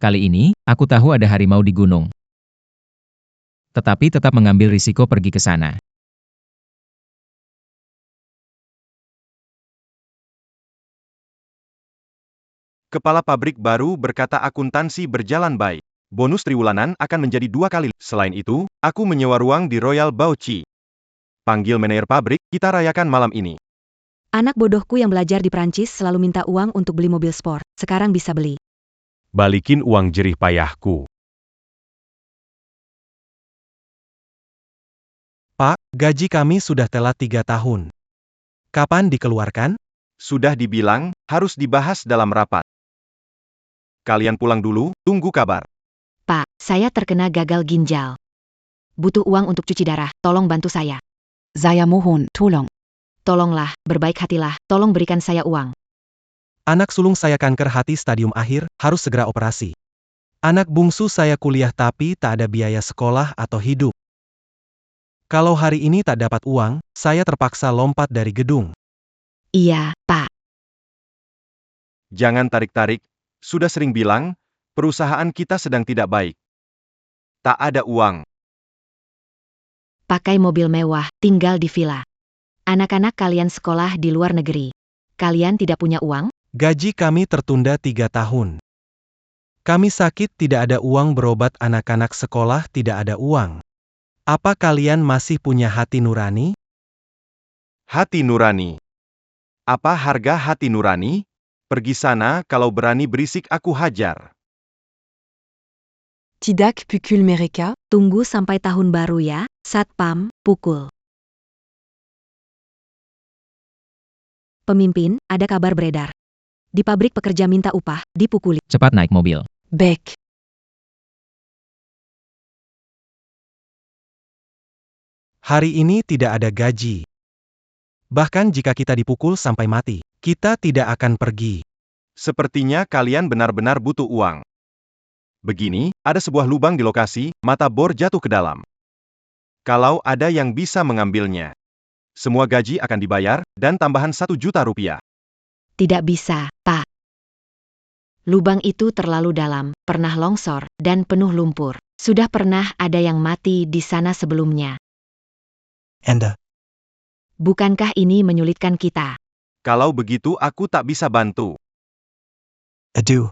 Kali ini, aku tahu ada harimau di gunung. Tetapi tetap mengambil risiko pergi ke sana. Kepala pabrik baru berkata akuntansi berjalan baik. Bonus triwulanan akan menjadi 2 kali. Selain itu, aku menyewa ruang di Royal Bauchi. Panggil manajer pabrik, kita rayakan malam ini. Anak bodohku yang belajar di Prancis selalu minta uang untuk beli mobil sport. Sekarang bisa beli. Balikin uang jerih payahku. Pak, gaji kami sudah telat 3 tahun. Kapan dikeluarkan? Sudah dibilang, harus dibahas dalam rapat. Kalian pulang dulu, tunggu kabar. Pak, saya terkena gagal ginjal. Butuh uang untuk cuci darah, tolong bantu saya. Saya mohon, tolong. Tolonglah, berbaik hatilah, tolong berikan saya uang. Anak sulung saya kanker hati stadium akhir, harus segera operasi. Anak bungsu saya kuliah tapi tak ada biaya sekolah atau hidup. Kalau hari ini tak dapat uang, saya terpaksa lompat dari gedung. Iya, Pak. Jangan tarik-tarik, sudah sering bilang, perusahaan kita sedang tidak baik. Tak ada uang. Pakai mobil mewah, tinggal di villa. Anak-anak kalian sekolah di luar negeri. Kalian tidak punya uang? Gaji kami tertunda 3 tahun. Kami sakit, tidak ada uang berobat, anak-anak sekolah tidak ada uang. Apa kalian masih punya hati nurani? Hati nurani. Apa harga hati nurani? Pergi sana, kalau berani berisik aku hajar. Tidak pukul mereka? Tunggu sampai tahun baru ya, Satpam, pukul. Pemimpin, ada kabar beredar. Di pabrik pekerja minta upah, dipukuli. Cepat naik mobil. Bec. Hari ini tidak ada gaji. Bahkan jika kita dipukul sampai mati, kita tidak akan pergi. Sepertinya kalian benar-benar butuh uang. Begini, ada sebuah lubang di lokasi, mata bor jatuh ke dalam. Kalau ada yang bisa mengambilnya, semua gaji akan dibayar, dan tambahan 1 juta rupiah. Tidak bisa, Pak. Lubang itu terlalu dalam, pernah longsor, dan penuh lumpur. Sudah pernah ada yang mati di sana sebelumnya. Anda. Bukankah ini menyulitkan kita? Kalau begitu aku tak bisa bantu. Adieu.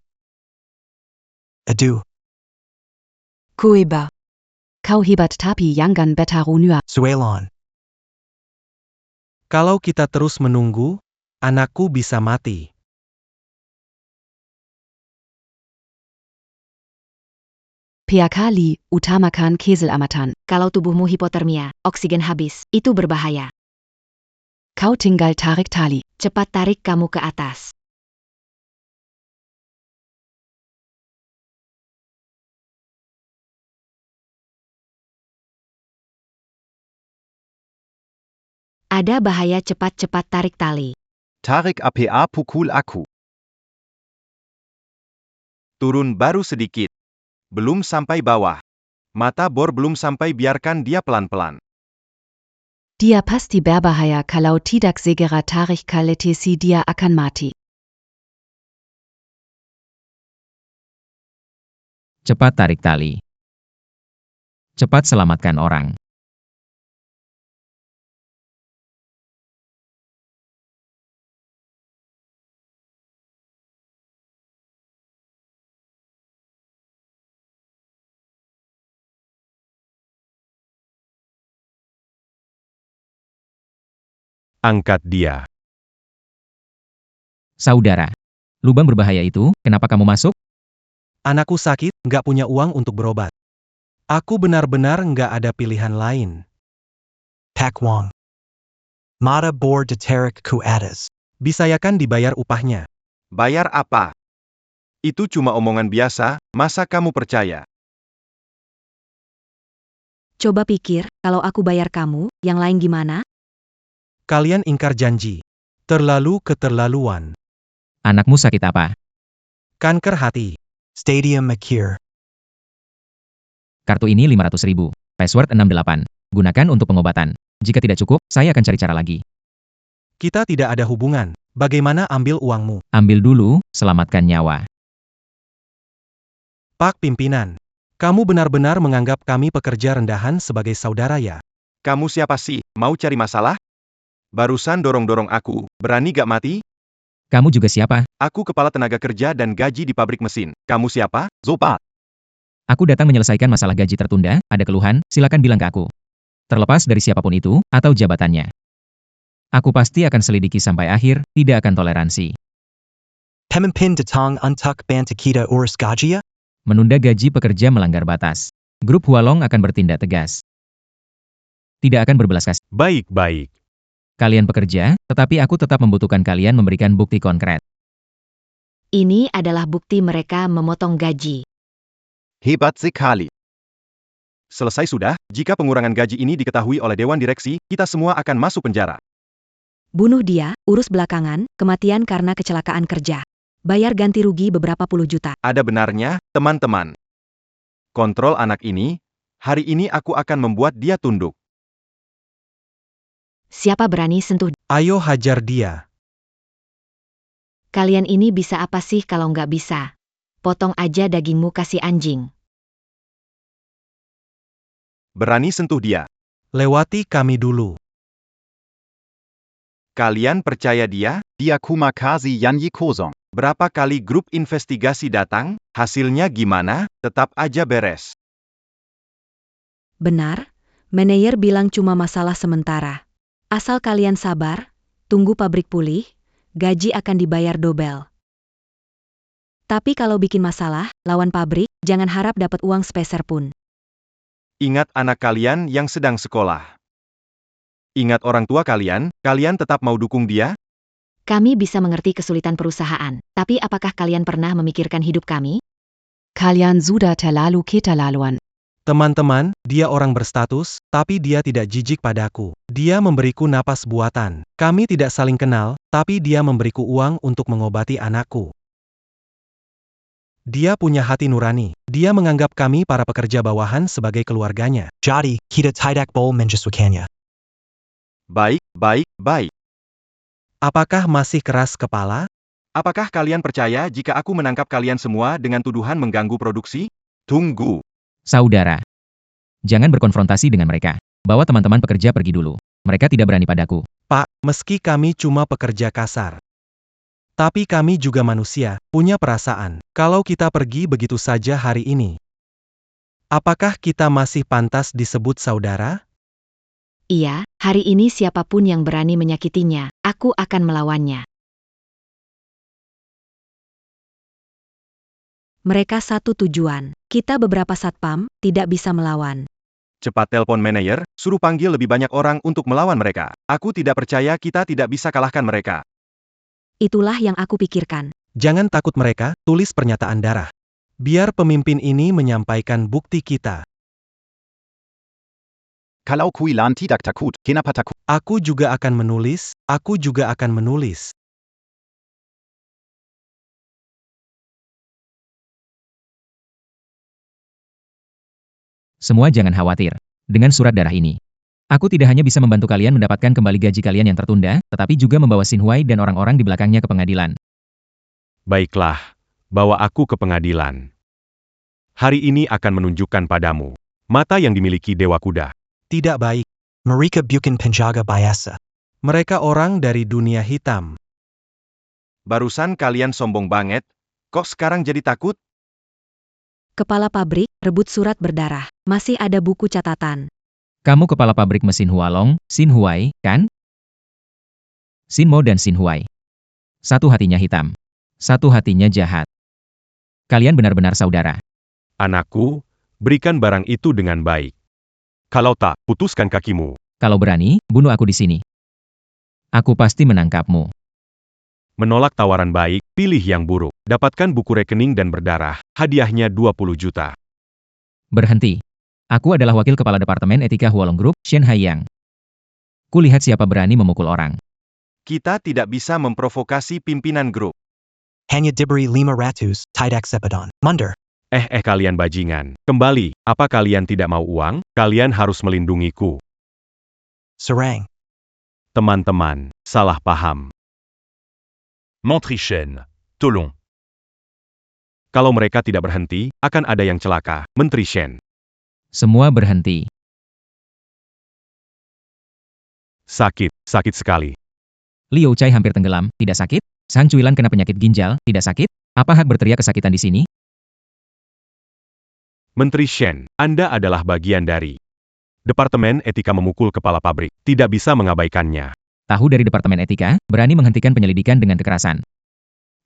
Adieu. Kueba. Kau hebat tapi jangan bertarunya. Suelon. Kalau kita terus menunggu, anakku bisa mati. Piakali, utamakan keselamatan. Kalau tubuhmu hipotermia, oksigen habis, itu berbahaya. Kau tinggal tarik tali. Cepat tarik kamu ke atas. Ada bahaya, cepat-cepat tarik tali. Tarik APA pukul aku. Turun baru sedikit. Belum sampai bawah. Mata bor belum sampai, biarkan dia pelan-pelan. Dia pasti berbahaya kalau tidak segera tarik kaletesi dia akan mati. Cepat tarik tali. Cepat selamatkan orang. Angkat dia. Saudara. Lubang berbahaya itu, kenapa kamu masuk? Anakku sakit, nggak punya uang untuk berobat. Aku benar-benar nggak ada pilihan lain. Pak Wong. Mata bor de tarik ku atas. Bisayakan dibayar upahnya. Bayar apa? Itu cuma omongan biasa, masa kamu percaya? Coba pikir, kalau aku bayar kamu, yang lain gimana? Kalian ingkar janji. Terlalu keterlaluan. Anakmu sakit apa? Kanker hati. Stadium Makir. Kartu ini 500.000. Password 68. Gunakan untuk pengobatan. Jika tidak cukup, saya akan cari cara lagi. Kita tidak ada hubungan. Bagaimana ambil uangmu? Ambil dulu, selamatkan nyawa. Pak Pimpinan. Kamu benar-benar menganggap kami pekerja rendahan sebagai saudara ya? Kamu siapa sih? Mau cari masalah? Barusan dorong-dorong aku, berani gak mati? Kamu juga siapa? Aku kepala tenaga kerja dan gaji di pabrik mesin. Kamu siapa? Zopa. Aku datang menyelesaikan masalah gaji tertunda, ada keluhan, silakan bilang ke aku. Terlepas dari siapapun itu, atau jabatannya. Aku pasti akan selidiki sampai akhir, tidak akan toleransi. Pemimpin datang untuk bantu kita urus gaji? Menunda gaji pekerja melanggar batas. Grup Hualong akan bertindak tegas. Tidak akan berbelas kasih. Baik-baik. Kalian pekerja, tetapi aku tetap membutuhkan kalian memberikan bukti konkret. Ini adalah bukti mereka memotong gaji. Hebat sekali. Selesai sudah, jika pengurangan gaji ini diketahui oleh Dewan Direksi, kita semua akan masuk penjara. Bunuh dia, urus belakangan, kematian karena kecelakaan kerja. Bayar ganti rugi beberapa puluh juta. Ada benarnya, teman-teman. Kontrol anak ini, hari ini aku akan membuat dia tunduk. Siapa berani sentuh? Ayo hajar dia. Kalian ini bisa apa sih kalau nggak bisa? Potong aja dagingmu kasih anjing. Berani sentuh dia. Lewati kami dulu. Kalian percaya dia? Dia kumakazi Yanyi Kozong. Berapa kali grup investigasi datang? Hasilnya gimana? Tetap aja beres. Benar, manajer bilang cuma masalah sementara. Asal kalian sabar, tunggu pabrik pulih, gaji akan dibayar double. Tapi kalau bikin masalah, lawan pabrik, jangan harap dapat uang sepeser pun. Ingat anak kalian yang sedang sekolah. Ingat orang tua kalian, kalian tetap mau dukung dia? Kami bisa mengerti kesulitan perusahaan, tapi apakah kalian pernah memikirkan hidup kami? Kalian sudah terlalu keterlaluan. Teman-teman, dia orang berstatus, tapi dia tidak jijik padaku. Dia memberiku napas buatan. Kami tidak saling kenal, tapi dia memberiku uang untuk mengobati anakku. Dia punya hati nurani. Dia menganggap kami para pekerja bawahan sebagai keluarganya. Jadi, kita tidak boleh menjesukannya. Baik, baik, baik. Apakah masih keras kepala? Apakah kalian percaya jika aku menangkap kalian semua dengan tuduhan mengganggu produksi? Tunggu. Saudara. Jangan berkonfrontasi dengan mereka. Bawa teman-teman pekerja pergi dulu. Mereka tidak berani padaku. Pak, meski kami cuma pekerja kasar. Tapi kami juga manusia, punya perasaan. Kalau kita pergi begitu saja hari ini, apakah kita masih pantas disebut saudara? Iya, hari ini siapapun yang berani menyakitinya, aku akan melawannya. Mereka satu tujuan. Kita beberapa satpam, tidak bisa melawan. Cepat telepon manajer, suruh panggil lebih banyak orang untuk melawan mereka. Aku tidak percaya kita tidak bisa kalahkan mereka. Itulah yang aku pikirkan. Jangan takut mereka, tulis pernyataan darah. Biar pemimpin ini menyampaikan bukti kita. Kalau kuilan tidak takut, kenapa takut? Aku juga akan menulis, aku juga akan menulis. Semua jangan khawatir. Dengan surat darah ini, aku tidak hanya bisa membantu kalian mendapatkan kembali gaji kalian yang tertunda, tetapi juga membawa Xin Huai dan orang-orang di belakangnya ke pengadilan. Baiklah, bawa aku ke pengadilan. Hari ini akan menunjukkan padamu mata yang dimiliki Dewa Kuda. Tidak baik. Marika bukan penjaga biasa. Mereka orang dari dunia hitam. Barusan kalian sombong banget, kok sekarang jadi takut? Kepala pabrik, rebut surat berdarah. Masih ada buku catatan. Kamu kepala pabrik mesin Hualong, Xin Huai, kan? Xin Mo dan Xin Huai. Satu hatinya hitam. Satu hatinya jahat. Kalian benar-benar saudara. Anakku, berikan barang itu dengan baik. Kalau tak, putuskan kakimu. Kalau berani, bunuh aku di sini. Aku pasti menangkapmu. Menolak tawaran baik, pilih yang buruk. Dapatkan buku rekening dan berdarah, hadiahnya 20 juta. Berhenti. Aku adalah wakil kepala Departemen Etika Hualong Group, Shen Haiyang. Kulihat siapa berani memukul orang. Kita tidak bisa memprovokasi pimpinan grup. Hanya diberi 500, tidak sepadan. Mundur. Kalian bajingan. Kembali, apa kalian tidak mau uang? Kalian harus melindungiku. Serang. Teman-teman, salah paham. Menteri Shen. Tolong. Kalau mereka tidak berhenti, akan ada yang celaka. Menteri Shen. Semua berhenti. Sakit, sakit sekali. Liu Chai hampir tenggelam, tidak sakit? Sang Cuilan kena penyakit ginjal, tidak sakit? Apa hak berteriak kesakitan di sini? Menteri Shen, Anda adalah bagian dari Departemen Etika memukul kepala pabrik. Tidak bisa mengabaikannya. Tahu dari Departemen Etika, berani menghentikan penyelidikan dengan kekerasan.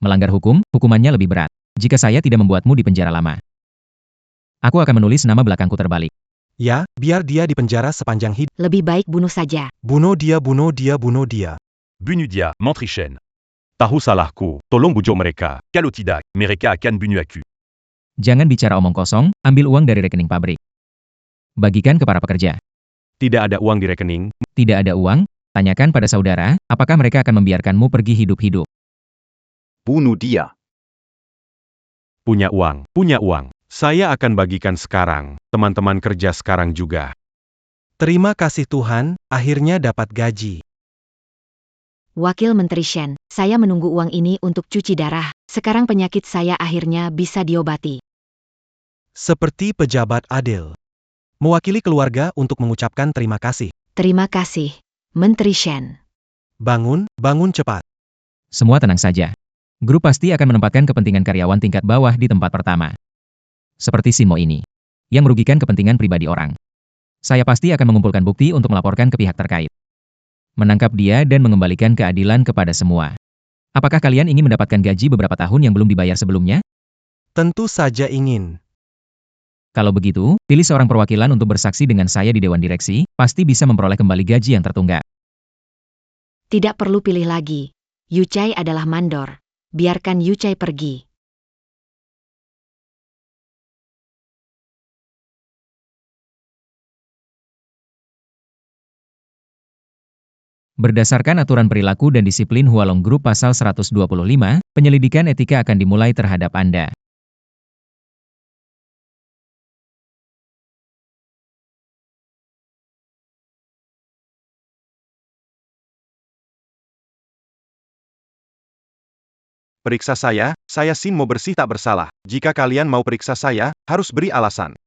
Melanggar hukum, hukumannya lebih berat. Jika saya tidak membuatmu di penjara lama. Aku akan menulis nama belakangku terbalik. Ya, biar dia di penjara sepanjang hidup. Lebih baik bunuh saja. Bunuh dia, bunuh dia, bunuh dia. Bunuh dia, Menteri Shen. Tahu salahku, tolong bujuk mereka. Kalau tidak, mereka akan bunuh aku. Jangan bicara omong kosong, ambil uang dari rekening pabrik. Bagikan ke para pekerja. Tidak ada uang di rekening. Tidak ada uang? Tanyakan pada saudara, apakah mereka akan membiarkanmu pergi hidup-hidup? Bunuh dia. Punya uang, punya uang. Saya akan bagikan sekarang. Teman-teman kerja sekarang juga. Terima kasih Tuhan, akhirnya dapat gaji. Wakil Menteri Shen, saya menunggu uang ini untuk cuci darah. Sekarang penyakit saya akhirnya bisa diobati. Seperti pejabat adil. Mewakili keluarga untuk mengucapkan terima kasih. Terima kasih, Menteri Shen. Bangun, bangun cepat. Semua tenang saja. Grup pasti akan menempatkan kepentingan karyawan tingkat bawah di tempat pertama. Seperti Xin Mo ini, yang merugikan kepentingan pribadi orang. Saya pasti akan mengumpulkan bukti untuk melaporkan ke pihak terkait. Menangkap dia dan mengembalikan keadilan kepada semua. Apakah kalian ingin mendapatkan gaji beberapa tahun yang belum dibayar sebelumnya? Tentu saja ingin. Kalau begitu, pilih seorang perwakilan untuk bersaksi dengan saya di Dewan Direksi, pasti bisa memperoleh kembali gaji yang tertunggak. Tidak perlu pilih lagi. Yu Chai adalah mandor. Biarkan Yu Chai pergi. Berdasarkan aturan perilaku dan disiplin Hualong Group Pasal 125, penyelidikan etika akan dimulai terhadap Anda. Periksa saya Xin Mo bersih tak bersalah. Jika kalian mau periksa saya, harus beri alasan.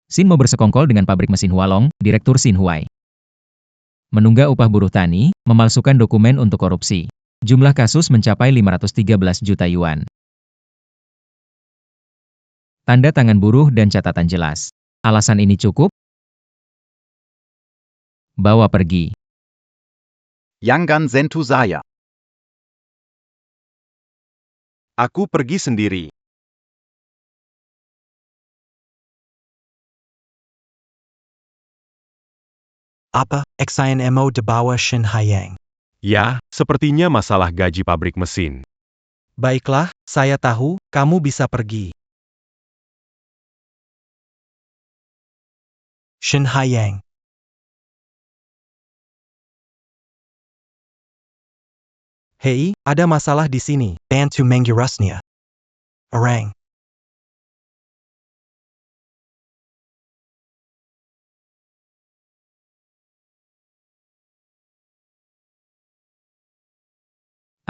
Xin Mo bersekongkol dengan pabrik mesin Hualong, Direktur Xin Huai. Menunggak upah buruh tani, memalsukan dokumen untuk korupsi. Jumlah kasus mencapai 513 juta yuan. Tanda tangan buruh dan catatan jelas. Alasan ini cukup? Bawa pergi. Yangan Zentu Saya. Aku pergi sendiri. Apa, XINMO de bawah Shin Haiyang. Ya, sepertinya masalah gaji pabrik mesin. Baiklah, saya tahu, kamu bisa pergi. Shin Haiyang. Hei, ada masalah di sini. Bantu Mangurusnya. Orang.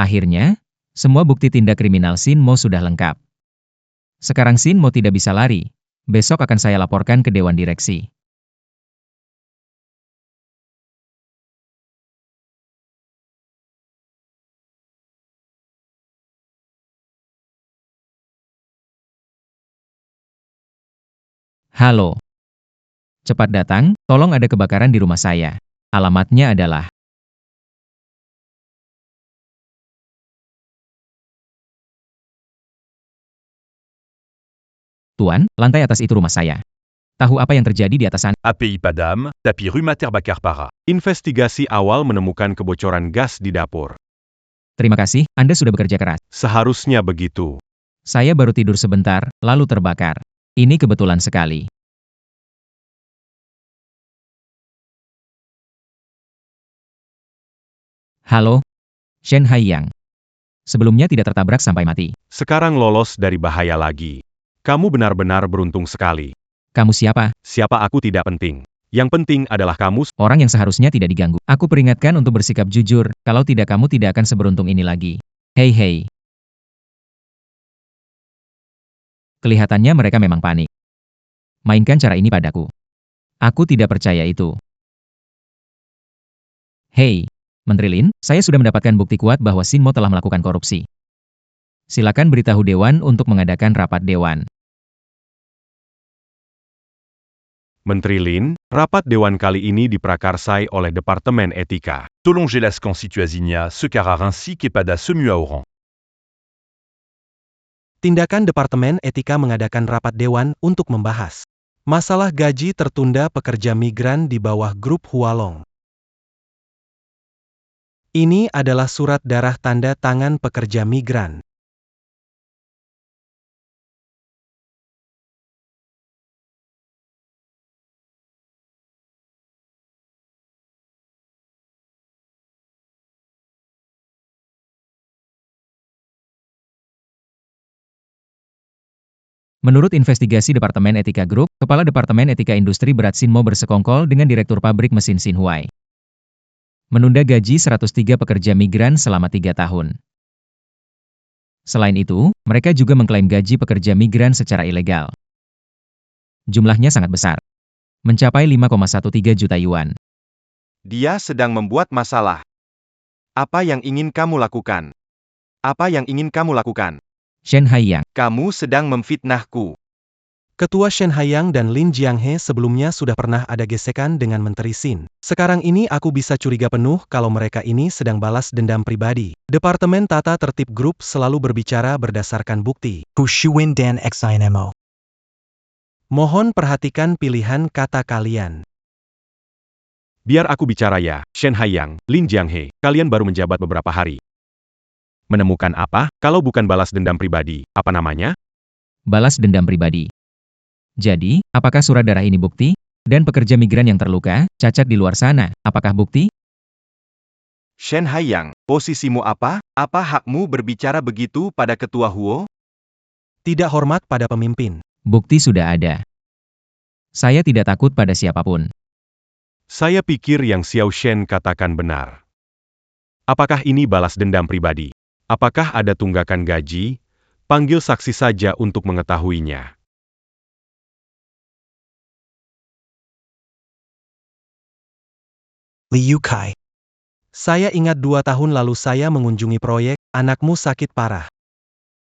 Akhirnya, semua bukti tindak kriminal Shin Mo sudah lengkap. Sekarang Shin Mo tidak bisa lari. Besok akan saya laporkan ke Dewan Direksi. Halo. Cepat datang, tolong ada kebakaran di rumah saya. Alamatnya adalah Tuan, lantai atas itu rumah saya. Tahu apa yang terjadi di atas sana? API Padam, tapis rue Mater Bakar Para. Investigasi awal menemukan kebocoran gas di dapur. Terima kasih, Anda sudah bekerja keras. Seharusnya begitu. Saya baru tidur sebentar, lalu terbakar. Ini kebetulan sekali. Halo, Shen Haiyang. Sebelumnya tidak tertabrak sampai mati. Sekarang lolos dari bahaya lagi. Kamu benar-benar beruntung sekali. Kamu siapa? Siapa aku tidak penting. Yang penting adalah kamu. Orang yang seharusnya tidak diganggu. Aku peringatkan untuk bersikap jujur, kalau tidak kamu tidak akan seberuntung ini lagi. Hei hei. Kelihatannya mereka memang panik. Mainkan cara ini padaku. Aku tidak percaya itu. Hei, Menteri Lin, saya sudah mendapatkan bukti kuat bahwa Shin Mo telah melakukan korupsi. Silakan beritahu Dewan untuk mengadakan rapat Dewan. Menteri Lin, rapat Dewan kali ini diprakarsai oleh Departemen Etika. Tolong jelaskan situasinya sekarang ainsi kepada semua orang. Tindakan Departemen Etika mengadakan rapat dewan untuk membahas masalah gaji tertunda pekerja migran di bawah grup Hualong. Ini adalah surat darah tanda tangan pekerja migran. Menurut investigasi Departemen Etika Group, Kepala Departemen Etika Industri Berat Shin Mo bersekongkol dengan Direktur Pabrik Mesin Shin Huai. Menunda gaji 103 pekerja migran selama 3 tahun. Selain itu, mereka juga mengklaim gaji pekerja migran secara ilegal. Jumlahnya sangat besar. Mencapai 5,13 juta yuan. Dia sedang membuat masalah. Apa yang ingin kamu lakukan? Apa yang ingin kamu lakukan? Shen Haiyang. Kamu sedang memfitnahku. Ketua Shen Haiyang dan Lin Jianghe sebelumnya sudah pernah ada gesekan dengan Menteri Shin. Sekarang ini aku bisa curiga penuh kalau mereka ini sedang balas dendam pribadi. Departemen Tata Tertib Group selalu berbicara berdasarkan bukti. Hushuin dan XINMO. Mohon perhatikan pilihan kata kalian. Biar aku bicara ya, Shen Haiyang, Lin Jianghe, kalian baru menjabat beberapa hari. Menemukan apa, kalau bukan balas dendam pribadi, apa namanya? Balas dendam pribadi. Jadi, apakah surat darah ini bukti? Dan pekerja migran yang terluka, cacat di luar sana, apakah bukti? Shen Haiyang, posisimu apa? Apa hakmu berbicara begitu pada Ketua Huo? Tidak hormat pada pemimpin. Bukti sudah ada. Saya tidak takut pada siapapun. Saya pikir yang Xiao Shen katakan benar. Apakah ini balas dendam pribadi? Apakah ada tunggakan gaji? Panggil saksi saja untuk mengetahuinya. Liu Kai. Saya ingat 2 tahun lalu saya mengunjungi proyek, anakmu sakit parah.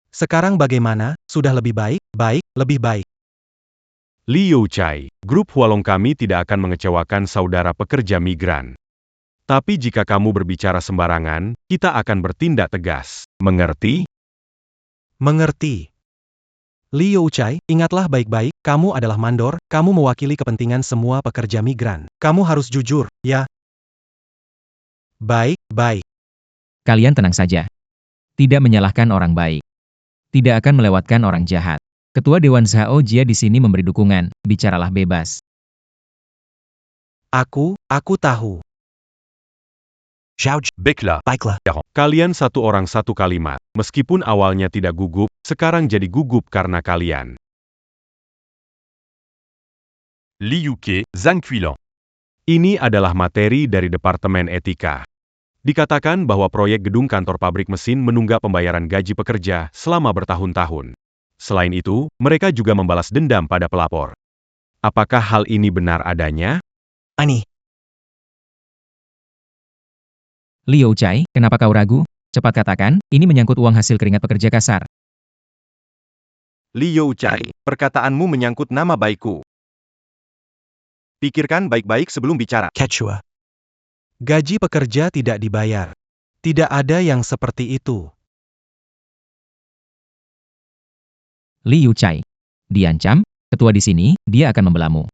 Sekarang bagaimana? Sudah lebih baik? Baik, lebih baik. Li Youchai, grup Hualong kami tidak akan mengecewakan saudara pekerja migran. Tapi jika kamu berbicara sembarangan, kita akan bertindak tegas. Mengerti? Mengerti. Li Youchai, ingatlah baik-baik, kamu adalah mandor, kamu mewakili kepentingan semua pekerja migran. Kamu harus jujur, ya? Baik, baik. Kalian tenang saja. Tidak menyalahkan orang baik. Tidak akan melewatkan orang jahat. Ketua Dewan Zhao Jia di sini memberi dukungan, bicaralah bebas. Aku tahu. Zhao Baiklah. Baiklah. Kalian satu orang satu kalimat. Meskipun awalnya tidak gugup, sekarang jadi gugup karena kalian. Li Yuke, Zhang Quilan. Ini adalah materi dari Departemen Etika. Dikatakan bahwa proyek gedung kantor pabrik mesin menunggak pembayaran gaji pekerja selama bertahun-tahun. Selain itu, mereka juga membalas dendam pada pelapor. Apakah hal ini benar adanya? Ini. Li Youchai, kenapa kau ragu? Cepat katakan, ini menyangkut uang hasil keringat pekerja kasar. Li Youchai, perkataanmu menyangkut nama baikku. Pikirkan baik-baik sebelum bicara. Quechua. Gaji pekerja tidak dibayar. Tidak ada yang seperti itu. Li Youchai. Diancam, ketua di sini, dia akan membelamu.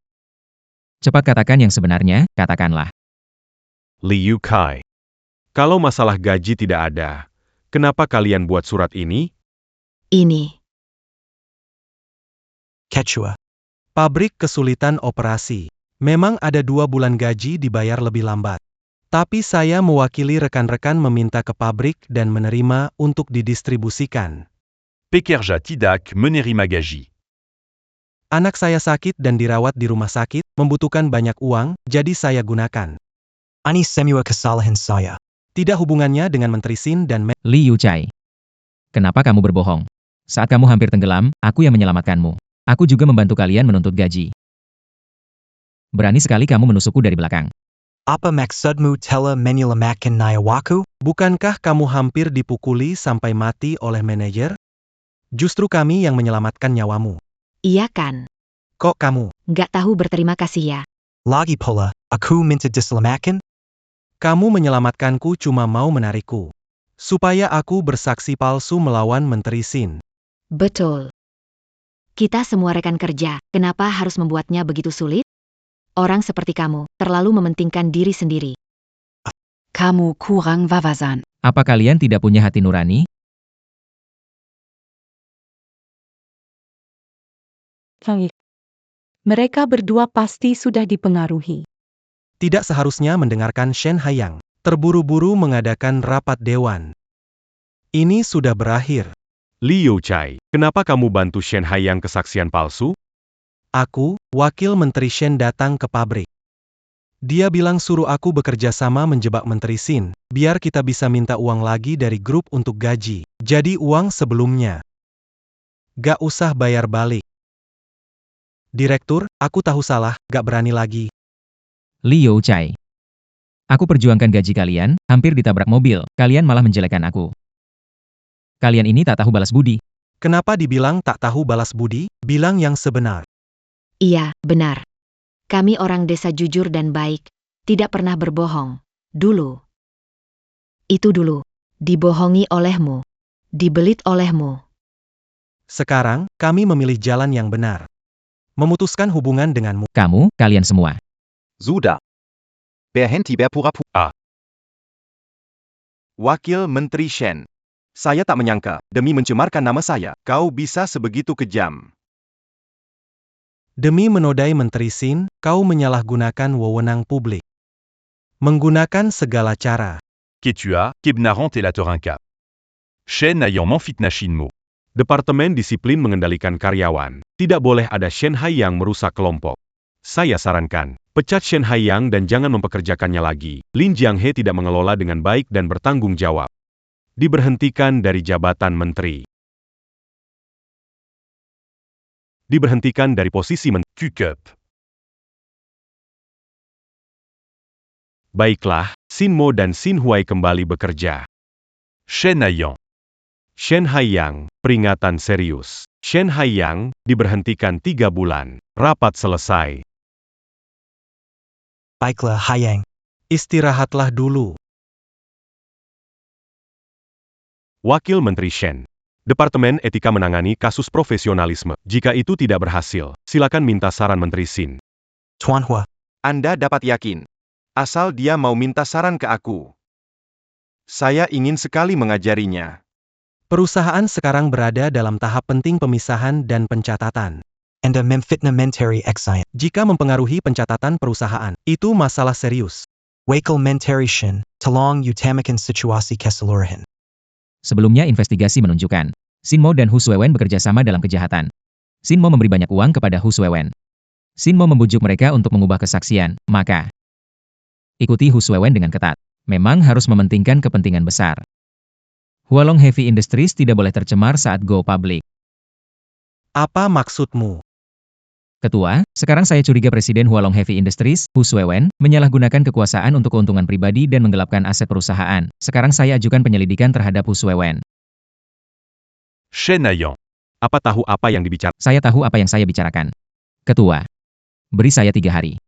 Cepat katakan yang sebenarnya, katakanlah. Li Yukai. Kalau masalah gaji tidak ada, kenapa kalian buat surat ini? Ini. Quechua. Pabrik kesulitan operasi. Memang ada 2 bulan gaji dibayar lebih lambat. Tapi saya mewakili rekan-rekan meminta ke pabrik dan menerima untuk didistribusikan. Pekerja tidak menerima gaji. Anak saya sakit dan dirawat di rumah sakit, membutuhkan banyak uang, jadi saya gunakan. Ani semua kesalahan saya. Tidak hubungannya dengan Menteri Sin dan Li Youchai. Kenapa kamu berbohong? Saat kamu hampir tenggelam, aku yang menyelamatkanmu. Aku juga membantu kalian menuntut gaji. Berani sekali kamu menusukku dari belakang. Apa maksudmu telah menyelamatkan nyawaku? Bukankah kamu hampir dipukuli sampai mati oleh manajer? Justru kami yang menyelamatkan nyawamu. Iya kan? Kok kamu? Nggak tahu berterima kasih ya. Lagi pula, aku minta diselamatkan? Kamu menyelamatkanku cuma mau menarikku. Supaya aku bersaksi palsu melawan Menteri Sin. Betul. Kita semua rekan kerja, kenapa harus membuatnya begitu sulit? Orang seperti kamu, terlalu mementingkan diri sendiri. Kamu kurang wawasan. Apa kalian tidak punya hati nurani? Mereka berdua pasti sudah dipengaruhi. Tidak seharusnya mendengarkan Shen Haiyang. Terburu-buru mengadakan rapat dewan. Ini sudah berakhir. Li Youchai, kenapa kamu bantu Shen Haiyang kesaksian palsu? Aku, wakil Menteri Shen datang ke pabrik. Dia bilang suruh aku bekerja sama menjebak Menteri Sin, biar kita bisa minta uang lagi dari grup untuk gaji. Jadi uang sebelumnya. Gak usah bayar balik. Direktur, aku tahu salah, gak berani lagi. Li Youchai. Aku perjuangkan gaji kalian, hampir ditabrak mobil, kalian malah menjelekkan aku. Kalian ini tak tahu balas budi. Kenapa dibilang tak tahu balas budi? Bilang yang sebenar. Iya, benar. Kami orang desa jujur dan baik, tidak pernah berbohong. Dulu. Itu dulu. Dibohongi olehmu. Dibelit olehmu. Sekarang, kami memilih jalan yang benar. Memutuskan hubungan denganmu. Kamu, kalian semua. Sudah. Berhenti berpura-pura. Wakil Menteri Shen. Saya tak menyangka, demi mencemarkan nama saya, kau bisa sebegitu kejam. Demi menodai Menteri Sin, kau menyalahgunakan wewenang publik. Menggunakan segala cara. Quechua, Kebnarant et la Torinka. Shen ayant Manfitna Shinmo. Departemen Disiplin mengendalikan karyawan. Tidak boleh ada Shen Haiyang merusak kelompok. Saya sarankan, pecat Shen Haiyang dan jangan mempekerjakannya lagi. Lin Jianghe tidak mengelola dengan baik dan bertanggung jawab. Diberhentikan dari jabatan menteri. Diberhentikan dari posisi menteri. Kukup. Baiklah, Sin Mo dan Sin Huai kembali bekerja. Shen Haiyang. Shen Haiyang, peringatan serius. Shen Haiyang, diberhentikan 3 bulan. Rapat selesai. Baiklah Haiyang. Istirahatlah dulu. Wakil Menteri Shen. Departemen Etika menangani kasus profesionalisme. Jika itu tidak berhasil, silakan minta saran Menteri Sin. Tuan Hua. Anda dapat yakin. Asal dia mau minta saran ke aku. Saya ingin sekali mengajarinya. Perusahaan sekarang berada dalam tahap penting pemisahan dan pencatatan. Anda memfitnah menteri Exine. Jika mempengaruhi pencatatan perusahaan, itu masalah serius. Wakil menteri Shen, tolong utamakan situasi keseluruhan. Sebelumnya investigasi menunjukkan, Sin Mo dan Hu Suewen bekerja sama dalam kejahatan. Sin Mo memberi banyak uang kepada Hu Suewen. Sin Mo membujuk mereka untuk mengubah kesaksian, maka ikuti Hu Suewen dengan ketat. Memang harus mementingkan kepentingan besar. Hualong Heavy Industries tidak boleh tercemar saat go public. Apa maksudmu? Ketua, sekarang saya curiga Presiden Hualong Heavy Industries, Hu Suewen, menyalahgunakan kekuasaan untuk keuntungan pribadi dan menggelapkan aset perusahaan. Sekarang saya ajukan penyelidikan terhadap Hu Suewen. Shen Haiyang. Apa tahu apa yang dibicarakan? Saya tahu apa yang saya bicarakan. Ketua, beri saya 3 hari.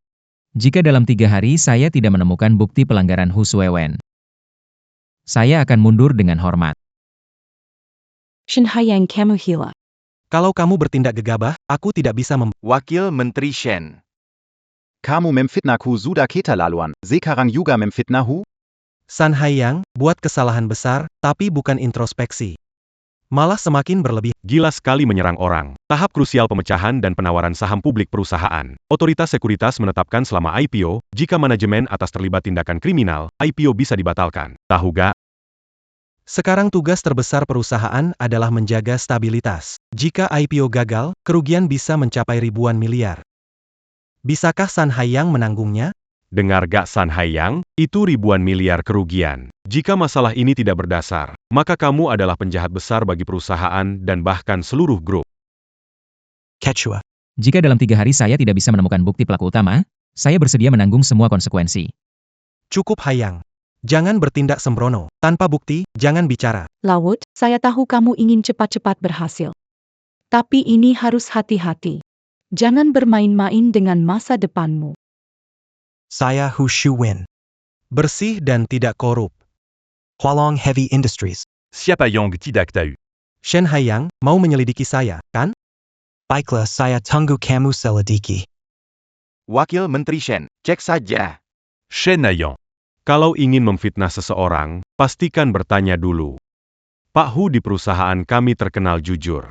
Jika dalam 3 hari saya tidak menemukan bukti pelanggaran Hu Suewen, saya akan mundur dengan hormat. Shen Haiyang kamu gila. Kalau kamu bertindak gegabah, aku tidak bisa Wakil Menteri Shen. Kamu memfitnahku sudah keterlaluan. Sekarang juga memfitnahku? San Haiyang, buat kesalahan besar, tapi bukan introspeksi. Malah semakin berlebih. Gila sekali menyerang orang. Tahap krusial pemecahan dan penawaran saham publik perusahaan. Otoritas sekuritas menetapkan selama IPO, jika manajemen atas terlibat tindakan kriminal, IPO bisa dibatalkan. Tahu gak? Sekarang tugas terbesar perusahaan adalah menjaga stabilitas. Jika IPO gagal, kerugian bisa mencapai ribuan miliar. Bisakah San Haiyang menanggungnya? Dengar gak San Haiyang? Itu ribuan miliar kerugian. Jika masalah ini tidak berdasar, maka kamu adalah penjahat besar bagi perusahaan dan bahkan seluruh grup. Quechua. Jika dalam 3 hari saya tidak bisa menemukan bukti pelaku utama, saya bersedia menanggung semua konsekuensi. Cukup Haiyang. Jangan bertindak sembrono. Tanpa bukti, jangan bicara. Laut, saya tahu kamu ingin cepat-cepat berhasil. Tapi ini harus hati-hati. Jangan bermain-main dengan masa depanmu. Saya Hu Shuwen. Bersih dan tidak korup. Hualong Heavy Industries. Siapa yang tidak tahu? Shen Haiyang, mau menyelidiki saya, kan? Baiklah saya tunggu kamu selidiki. Wakil Menteri Shen, cek saja. Shen Haiyang. Kalau ingin memfitnah seseorang, pastikan bertanya dulu. Pak Hu di perusahaan kami terkenal jujur.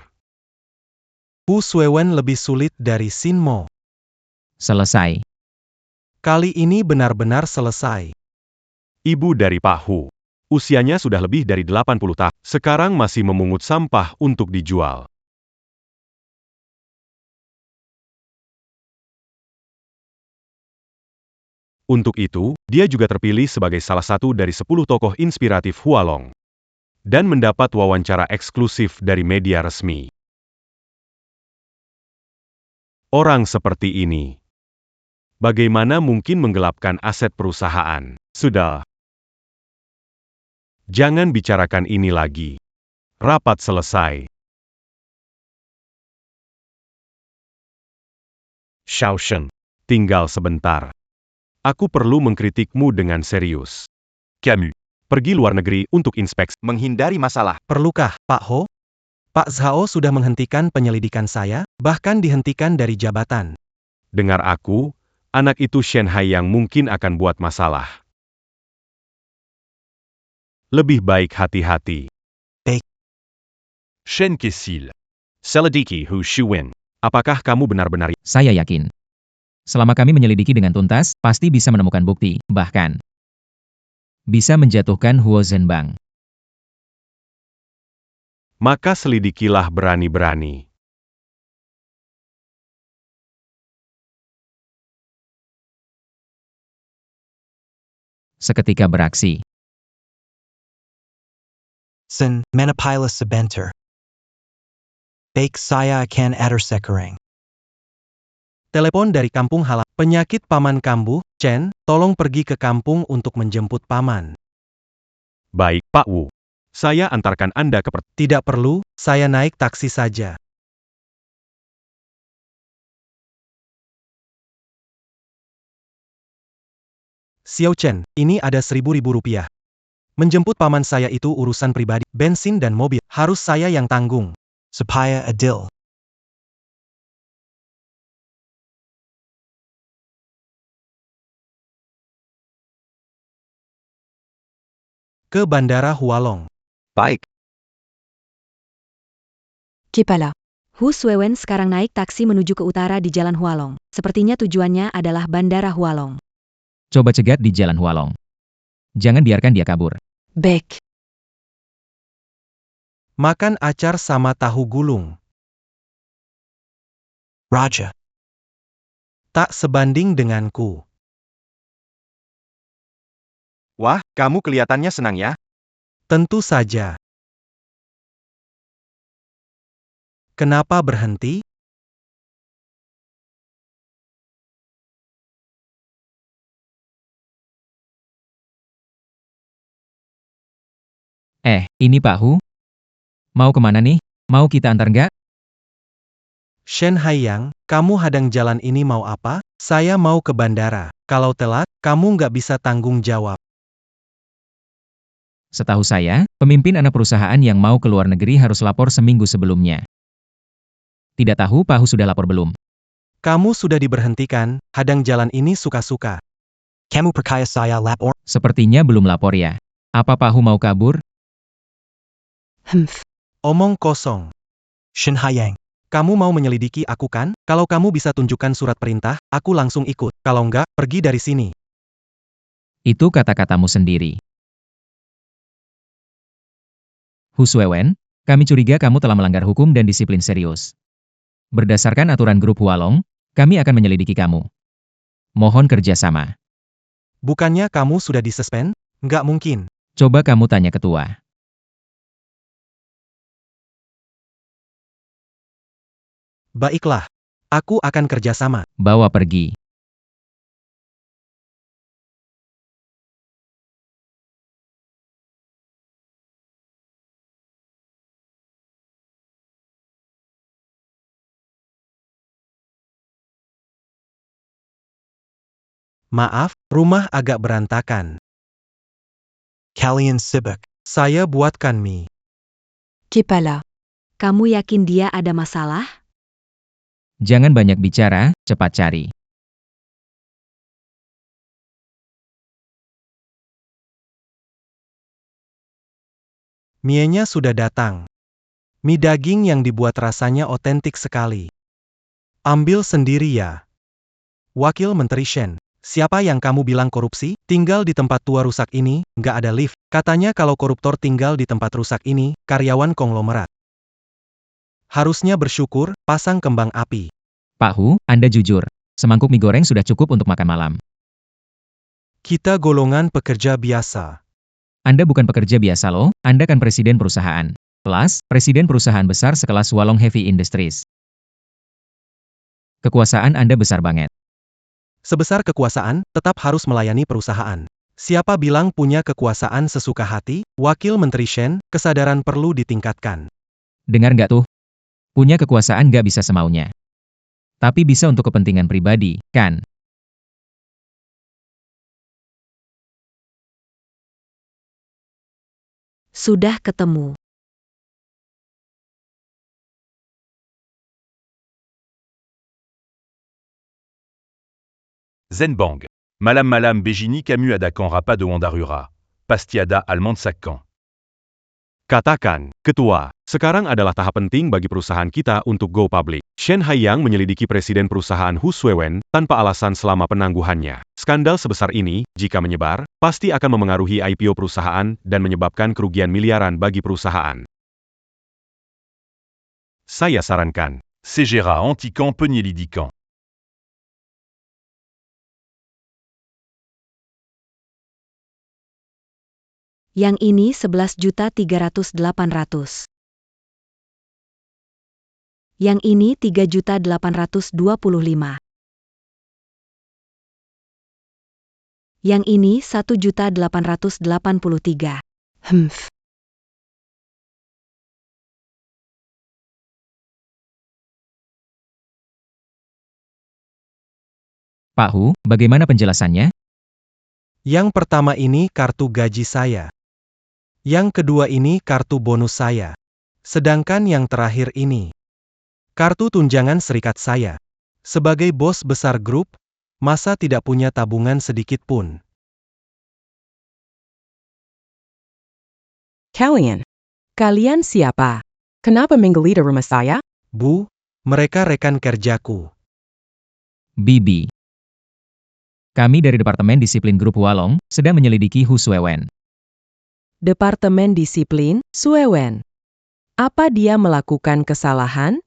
Hu Suewen lebih sulit dari Sin Mo. Selesai. Kali ini benar-benar selesai. Ibu dari Pak Hu. Usianya sudah lebih dari 80 tahun. Sekarang masih memungut sampah untuk dijual. Untuk itu, dia juga terpilih sebagai salah satu dari 10 tokoh inspiratif Hualong. Dan mendapat wawancara eksklusif dari media resmi. Orang seperti ini. Bagaimana mungkin menggelapkan aset perusahaan? Sudah. Jangan bicarakan ini lagi. Rapat selesai. Xiao Shen. Tinggal sebentar. Aku perlu mengkritikmu dengan serius. Camus. Pergi luar negeri untuk inspeksi. Menghindari masalah. Perlukah, Pak Ho? Pak Zhao sudah menghentikan penyelidikan saya, bahkan dihentikan dari jabatan. Dengar aku, anak itu Shen Haiyang mungkin akan buat masalah. Lebih baik hati-hati. Shen Kesil. Selidiki Hu Shuwen. Apakah kamu benar-benar Saya yakin. Selama kami menyelidiki dengan tuntas, pasti bisa menemukan bukti, bahkan bisa menjatuhkan Huo Zhenbang. Maka selidikilah berani-berani. Seketika beraksi. Sen, menapila sebentar. Baik saya akan atur sekarang. Telepon dari kampung halaman. Penyakit paman kambuh, Chen, tolong pergi ke kampung untuk menjemput paman. Baik, Pak Wu. Saya antarkan Anda ke Tidak perlu, saya naik taksi saja. Xiao Chen, ini ada 1.000 rupiah. Menjemput paman saya itu urusan pribadi, bensin dan mobil, harus saya yang tanggung. Sapaya Adil. Ke Bandara Hualong. Baik. Kepala. Hu Suewen sekarang naik taksi menuju ke utara di Jalan Hualong. Sepertinya tujuannya adalah Bandara Hualong. Coba cegat di Jalan Hualong. Jangan biarkan dia kabur. Baik. Makan acar sama tahu gulung. Raja. Tak sebanding denganku. Wah, kamu kelihatannya senang ya. Tentu saja. Kenapa berhenti? Ini Pak Hu. Mau kemana nih? Mau kita antar nggak? Shen Haiyang, kamu hadang jalan ini mau apa? Saya mau ke bandara. Kalau telat, kamu nggak bisa tanggung jawab. Setahu saya, pemimpin anak perusahaan yang mau ke luar negeri harus lapor seminggu sebelumnya. Tidak tahu Pak Hu sudah lapor belum? Kamu sudah diberhentikan, hadang jalan ini suka-suka. Kamu percaya saya lapor? Sepertinya belum lapor ya. Apa Pak Hu mau kabur? Humph. Omong kosong. Shen Haiyang. Kamu mau menyelidiki aku kan? Kalau kamu bisa tunjukkan surat perintah, aku langsung ikut. Kalau enggak, pergi dari sini. Itu kata-katamu sendiri. Hu Suewen, kami curiga kamu telah melanggar hukum dan disiplin serius. Berdasarkan aturan grup Hualong, kami akan menyelidiki kamu. Mohon kerjasama. Bukannya kamu sudah disuspend? Nggak mungkin. Coba kamu tanya ketua. Baiklah. Aku akan kerjasama. Bawa pergi. Maaf, rumah agak berantakan. Kalian sibuk. Saya buatkan mie. Kepala. Kamu yakin dia ada masalah? Jangan banyak bicara, cepat cari. Mienya sudah datang. Mie daging yang dibuat rasanya otentik sekali. Ambil sendiri ya. Wakil Menteri Shen, siapa yang kamu bilang korupsi? Tinggal di tempat tua rusak ini, nggak ada lift. Katanya kalau koruptor tinggal di tempat rusak ini, karyawan konglomerat. Harusnya bersyukur, pasang kembang api. Pak Hu, Anda jujur. Semangkuk mie goreng sudah cukup untuk makan malam. Kita golongan pekerja biasa. Anda bukan pekerja biasa loh, Anda kan presiden perusahaan. Plus, presiden perusahaan besar sekelas Hualong Heavy Industries. Kekuasaan Anda besar banget. Sebesar kekuasaan, tetap harus melayani perusahaan. Siapa bilang punya kekuasaan sesuka hati? Wakil Menteri Shen, kesadaran perlu ditingkatkan. Dengar nggak tuh? Punya kekuasaan nggak bisa semaunya. Tapi bisa untuk kepentingan pribadi, kan? Sudah ketemu. Zenbang. Malam Bégini Camus Adakan Rapa de Wandarura. Pastiada Allemande Sakkan. Katakan, Ketua, sekarang adalah tahap penting bagi perusahaan kita untuk go public. Shen Haiyang menyelidiki presiden perusahaan Hu Suewen tanpa alasan selama penangguhannya. Skandal sebesar ini, jika menyebar, pasti akan memengaruhi IPO perusahaan dan menyebabkan kerugian miliaran bagi perusahaan. Saya sarankan, Segera Antican Penyelidikan. Yang ini 11.300.800. Yang ini 3.825. Yang ini 1.883. Humph. Pak Hu, bagaimana penjelasannya? Yang pertama ini kartu gaji saya. Yang kedua ini kartu bonus saya. Sedangkan yang terakhir ini kartu tunjangan serikat saya. Sebagai bos besar grup, masa tidak punya tabungan sedikit pun? Kalian siapa? Kenapa menggali di rumah saya? Bu, mereka rekan kerjaku. Bibi. Kami dari Departemen Disiplin Grup Hualong sedang menyelidiki Hu Suewen. Departemen Disiplin, Suewen. Apa dia melakukan kesalahan?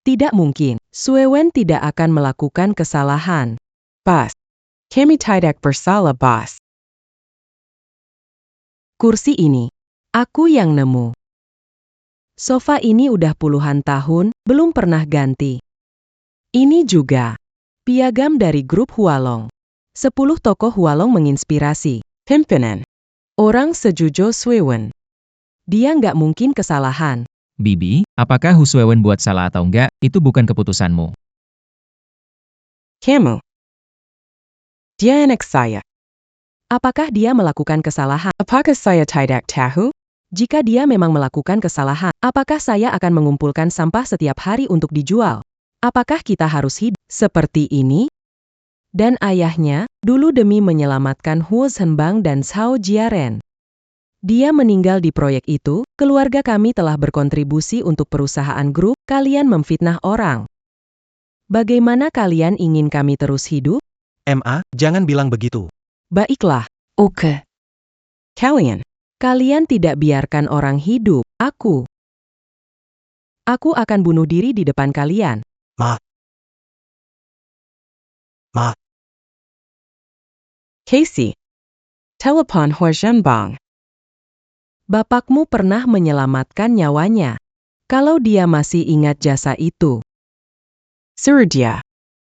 Tidak mungkin. Suewen tidak akan melakukan kesalahan. Bos. Kami tidak bersalah, bos. Kursi ini. Aku yang nemu. Sofa ini udah puluhan tahun, belum pernah ganti. Ini juga. Piagam dari grup Hualong. 10 tokoh Hualong menginspirasi. Pimpinan. Orang setuju Suewen. Dia nggak mungkin kesalahan. Bibi, apakah Hu Suewen buat salah atau enggak, itu bukan keputusanmu. Kamu. Dia anak saya. Apakah dia melakukan kesalahan? Apakah saya tidak tahu? Jika dia memang melakukan kesalahan, apakah saya akan mengumpulkan sampah setiap hari untuk dijual? Apakah kita harus hidup seperti ini? Dan ayahnya, dulu demi menyelamatkan Huo Zhenbang dan Cao Jiaren. Dia meninggal di proyek itu, keluarga kami telah berkontribusi untuk perusahaan grup, kalian memfitnah orang. Bagaimana kalian ingin kami terus hidup? Ma, jangan bilang begitu. Baiklah. Oke. Kalian tidak biarkan orang hidup, aku. Aku akan bunuh diri di depan kalian. Ma. Casey. Telepon Huo Zhenbang. Bapakmu pernah menyelamatkan nyawanya. Kalau dia masih ingat jasa itu. Suruh dia.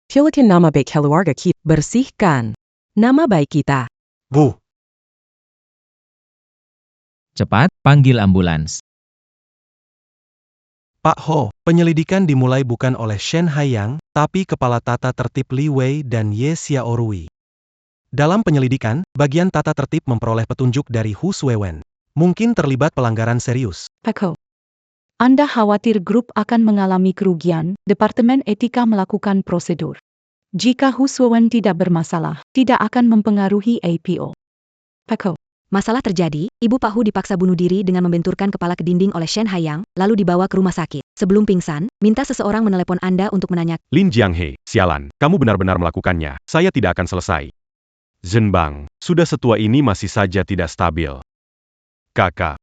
Silakan nama baik keluarga kita. Bersihkan. Nama baik kita. Bu. Cepat, panggil ambulans. Pak Ho, penyelidikan dimulai bukan oleh Shen Haiyang, tapi Kepala Tata Tertib Li Wei dan Ye Xiaorui. Dalam penyelidikan, bagian tata tertib memperoleh petunjuk dari Hu Suewen. Mungkin terlibat pelanggaran serius. Pak Ho. Anda khawatir grup akan mengalami kerugian, Departemen Etika melakukan prosedur. Jika Hu Suewen tidak bermasalah, tidak akan mempengaruhi APO. Pak Ho. Masalah terjadi, ibu Pak Hu dipaksa bunuh diri dengan membenturkan kepala ke dinding oleh Shen Haiyang, lalu dibawa ke rumah sakit. Sebelum pingsan, minta seseorang menelepon Anda untuk menanyakan. Lin Jianghe, sialan, kamu benar-benar melakukannya, saya tidak akan selesai. Zhenbang, sudah setua ini masih saja tidak stabil. Kakak.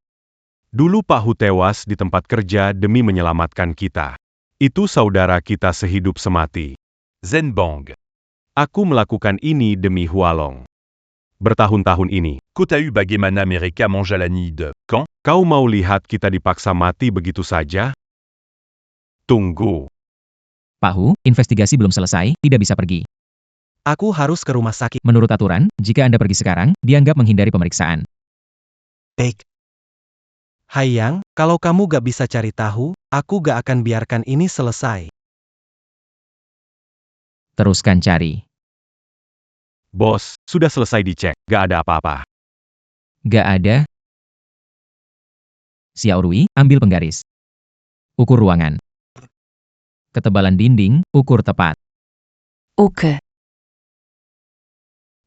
Dulu Pak Hu tewas di tempat kerja demi menyelamatkan kita. Itu saudara kita sehidup semati. Zhenbang. Aku melakukan ini demi Hualong. Bertahun-tahun ini. Kota U bagaimana mereka menjalani de quand? Kau mau lihat kita dipaksa mati begitu saja? Tunggu. Pak Hu, investigasi belum selesai, tidak bisa pergi. Aku harus ke rumah sakit. Menurut aturan, jika Anda pergi sekarang, dianggap menghindari pemeriksaan. Baik. Haiyang, kalau kamu gak bisa cari tahu, aku gak akan biarkan ini selesai. Teruskan cari. Bos, sudah selesai dicek, gak ada apa-apa. Gak ada. Xiaorui, ambil penggaris. Ukur ruangan. Ketebalan dinding, ukur tepat. Oke.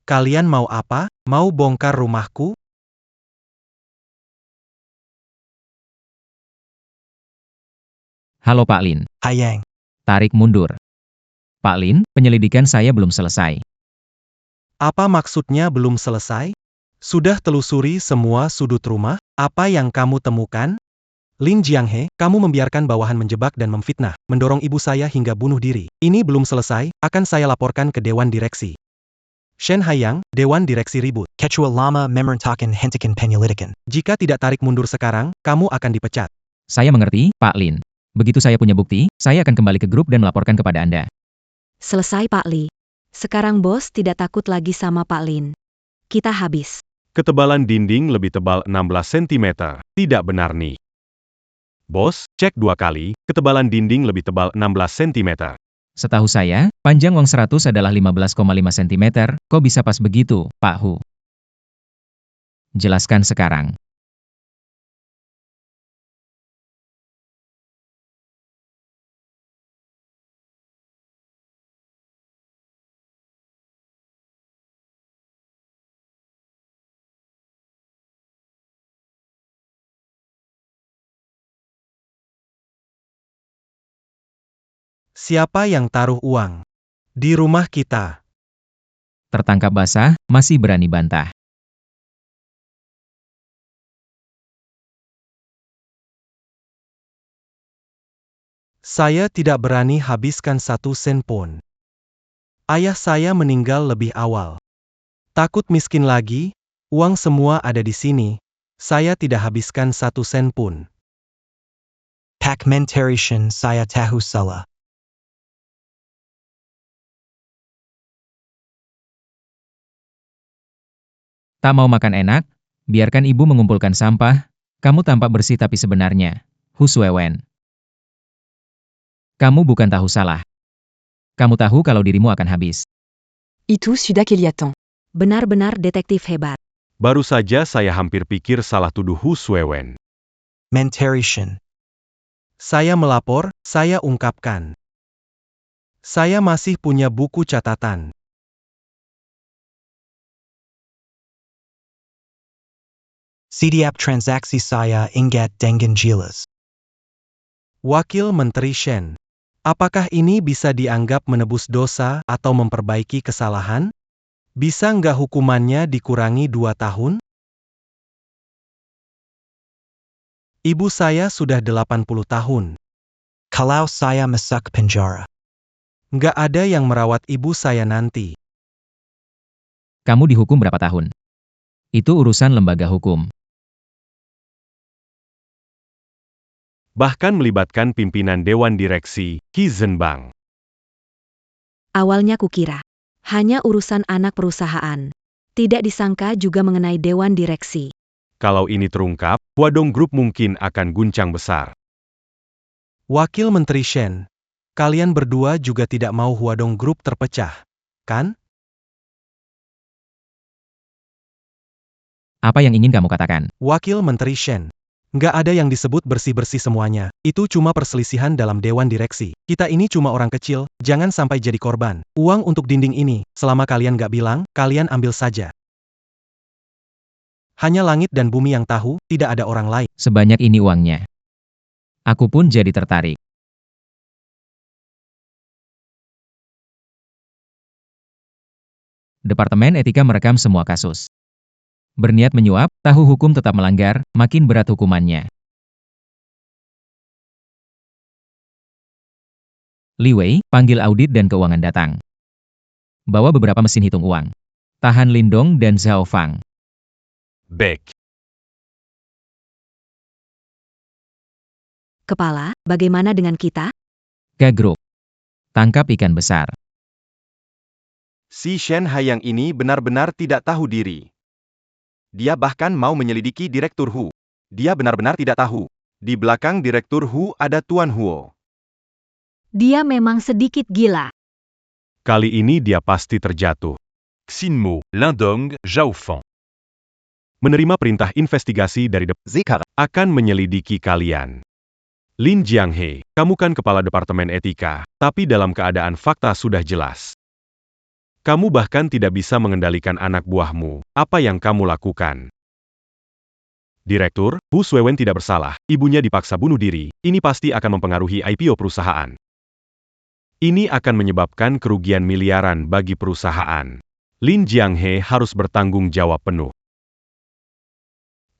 Kalian mau apa? Mau bongkar rumahku? Halo Pak Lin. Haiyang. Tarik mundur. Pak Lin, penyelidikan saya belum selesai. Apa maksudnya belum selesai? Sudah telusuri semua sudut rumah, apa yang kamu temukan? Lin Jianghe, kamu membiarkan bawahan menjebak dan memfitnah, mendorong ibu saya hingga bunuh diri. Ini belum selesai, akan saya laporkan ke Dewan Direksi. Shen Haiyang, Dewan Direksi ribut. Quechua Lama Memertakan Hentikan Penyelidikan. Jika tidak tarik mundur sekarang, kamu akan dipecat. Saya mengerti, Pak Lin. Begitu saya punya bukti, saya akan kembali ke grup dan melaporkan kepada Anda. Selesai Pak Li. Sekarang bos tidak takut lagi sama Pak Lin. Kita habis. Ketebalan dinding lebih tebal 16 cm. Tidak benar nih. Bos, cek 2 kali, ketebalan dinding lebih tebal 16 cm. Setahu saya, panjang uang 100 adalah 15,5 cm. Kok bisa pas begitu, Pak Hu? Jelaskan sekarang. Siapa yang taruh uang? Di rumah kita. Tertangkap basah, masih berani bantah. Saya tidak berani habiskan 1 sen pun. Ayah saya meninggal lebih awal. Takut miskin lagi, uang semua ada di sini. Saya tidak habiskan 1 sen pun. Pakmentarian saya tahu salah. Tak mau makan enak? Biarkan ibu mengumpulkan sampah. Kamu tampak bersih tapi sebenarnya. Hu Suewen. Kamu bukan tahu salah. Kamu tahu kalau dirimu akan habis. Itu sudah kelihatan. Benar-benar detektif hebat. Baru saja saya hampir pikir salah tuduh Hu Suewen. Mentarian. Saya melapor, saya ungkapkan. Saya masih punya buku catatan. Setiap transaksi saya ingat dengan jelas. Wakil Menteri Shen. Apakah ini bisa dianggap menebus dosa atau memperbaiki kesalahan? Bisa nggak hukumannya dikurangi 2 tahun? Ibu saya sudah 80 tahun. Kalau saya masuk penjara. Nggak ada yang merawat ibu saya nanti. Kamu dihukum berapa tahun? Itu urusan lembaga hukum. Bahkan melibatkan pimpinan Dewan Direksi, Qi Zhenbang. Awalnya kukira. Hanya urusan anak perusahaan. Tidak disangka juga mengenai dewan direksi. Kalau ini terungkap, Huadong Group mungkin akan guncang besar. Wakil Menteri Shen. Kalian berdua juga tidak mau Huadong Group terpecah, kan? Apa yang ingin kamu katakan? Wakil Menteri Shen. Nggak ada yang disebut bersih-bersih semuanya. Itu cuma perselisihan dalam dewan direksi. Kita ini cuma orang kecil, jangan sampai jadi korban. Uang untuk dinding ini, selama kalian nggak bilang, kalian ambil saja. Hanya langit dan bumi yang tahu, tidak ada orang lain. Sebanyak ini uangnya. Aku pun jadi tertarik. Departemen Etika merekam semua kasus. Berniat menyuap, tahu hukum tetap melanggar, makin berat hukumannya. Li Wei, panggil audit dan keuangan datang. Bawa beberapa mesin hitung uang. Tahan Lindong dan Zhao Fang. Bec. Kepala, bagaimana dengan kita? Gagruk. Tangkap ikan besar. Si Shen Haiyang ini benar-benar tidak tahu diri. Dia bahkan mau menyelidiki Direktur Hu. Dia benar-benar tidak tahu. Di belakang Direktur Hu ada Tuan Huo. Dia memang sedikit gila. Kali ini dia pasti terjatuh. Xinmo, Lindong, Zhaofang. Menerima perintah investigasi dari Zikar akan menyelidiki kalian. Lin Jianghe, kamu kan kepala Departemen Etika, tapi dalam keadaan fakta sudah jelas. Kamu bahkan tidak bisa mengendalikan anak buahmu. Apa yang kamu lakukan? Direktur, Hu Suewen tidak bersalah. Ibunya dipaksa bunuh diri. Ini pasti akan mempengaruhi IPO perusahaan. Ini akan menyebabkan kerugian miliaran bagi perusahaan. Lin Jianghe harus bertanggung jawab penuh.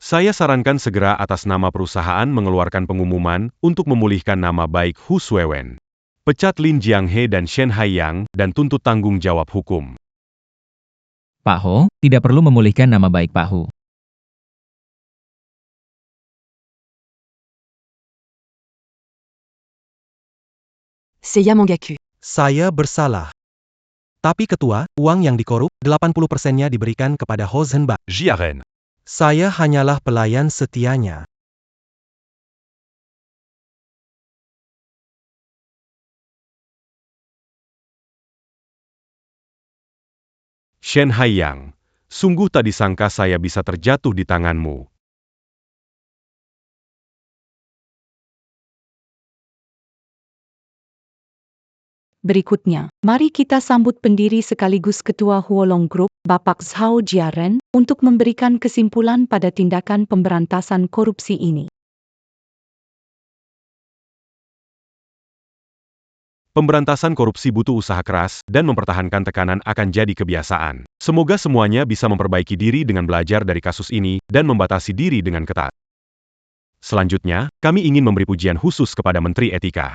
Saya sarankan segera atas nama perusahaan mengeluarkan pengumuman untuk memulihkan nama baik Hu Suewen. Pecat Lin Jianghe dan Shen Haiyang, dan tuntut tanggung jawab hukum. Pak Ho, tidak perlu memulihkan nama baik Pak Hu. Seiya Mangaku. Saya bersalah. Tapi ketua, uang yang dikorup, 80%-nya diberikan kepada Hosenbach. Jiaren. Saya hanyalah pelayan setianya. Shen Haiyang, sungguh tak disangka saya bisa terjatuh di tanganmu. Berikutnya, mari kita sambut pendiri sekaligus Ketua Huolong Group, Bapak Zhao Jiaren, untuk memberikan kesimpulan pada tindakan pemberantasan korupsi ini. Pemberantasan korupsi butuh usaha keras dan mempertahankan tekanan akan jadi kebiasaan. Semoga semuanya bisa memperbaiki diri dengan belajar dari kasus ini dan membatasi diri dengan ketat. Selanjutnya, kami ingin memberi pujian khusus kepada Menteri Etika.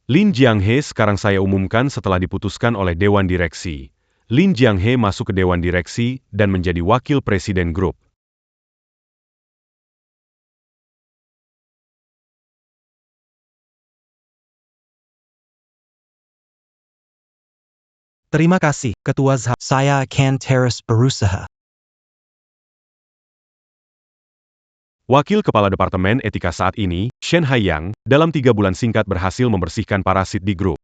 Lin Jianghe sekarang saya umumkan setelah diputuskan oleh Dewan Direksi. Lin Jianghe masuk ke Dewan Direksi dan menjadi Wakil Presiden Grup. Terima kasih, Ketua Zhao. Saya akan terus berusaha. Wakil Kepala Departemen Etika saat ini, Shen Haiyang, dalam 3 bulan singkat berhasil membersihkan parasit di grup.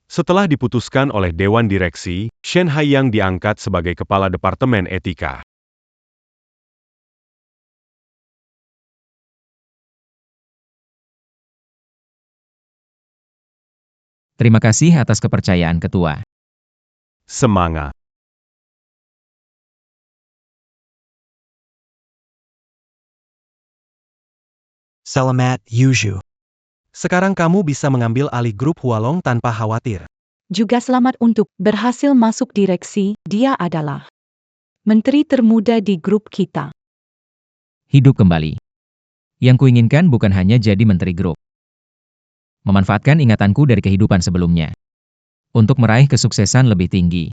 Setelah diputuskan oleh Dewan Direksi, Shen Haiyang diangkat sebagai Kepala Departemen Etika. Terima kasih atas kepercayaan Ketua. Semangat! Selamat, Yuju. Sekarang kamu bisa mengambil alih grup Huolong tanpa khawatir. Juga selamat untuk berhasil masuk direksi, dia adalah menteri termuda di grup kita. Hidup kembali. Yang kuinginkan bukan hanya jadi menteri grup. Memanfaatkan ingatanku dari kehidupan sebelumnya. Untuk meraih kesuksesan lebih tinggi.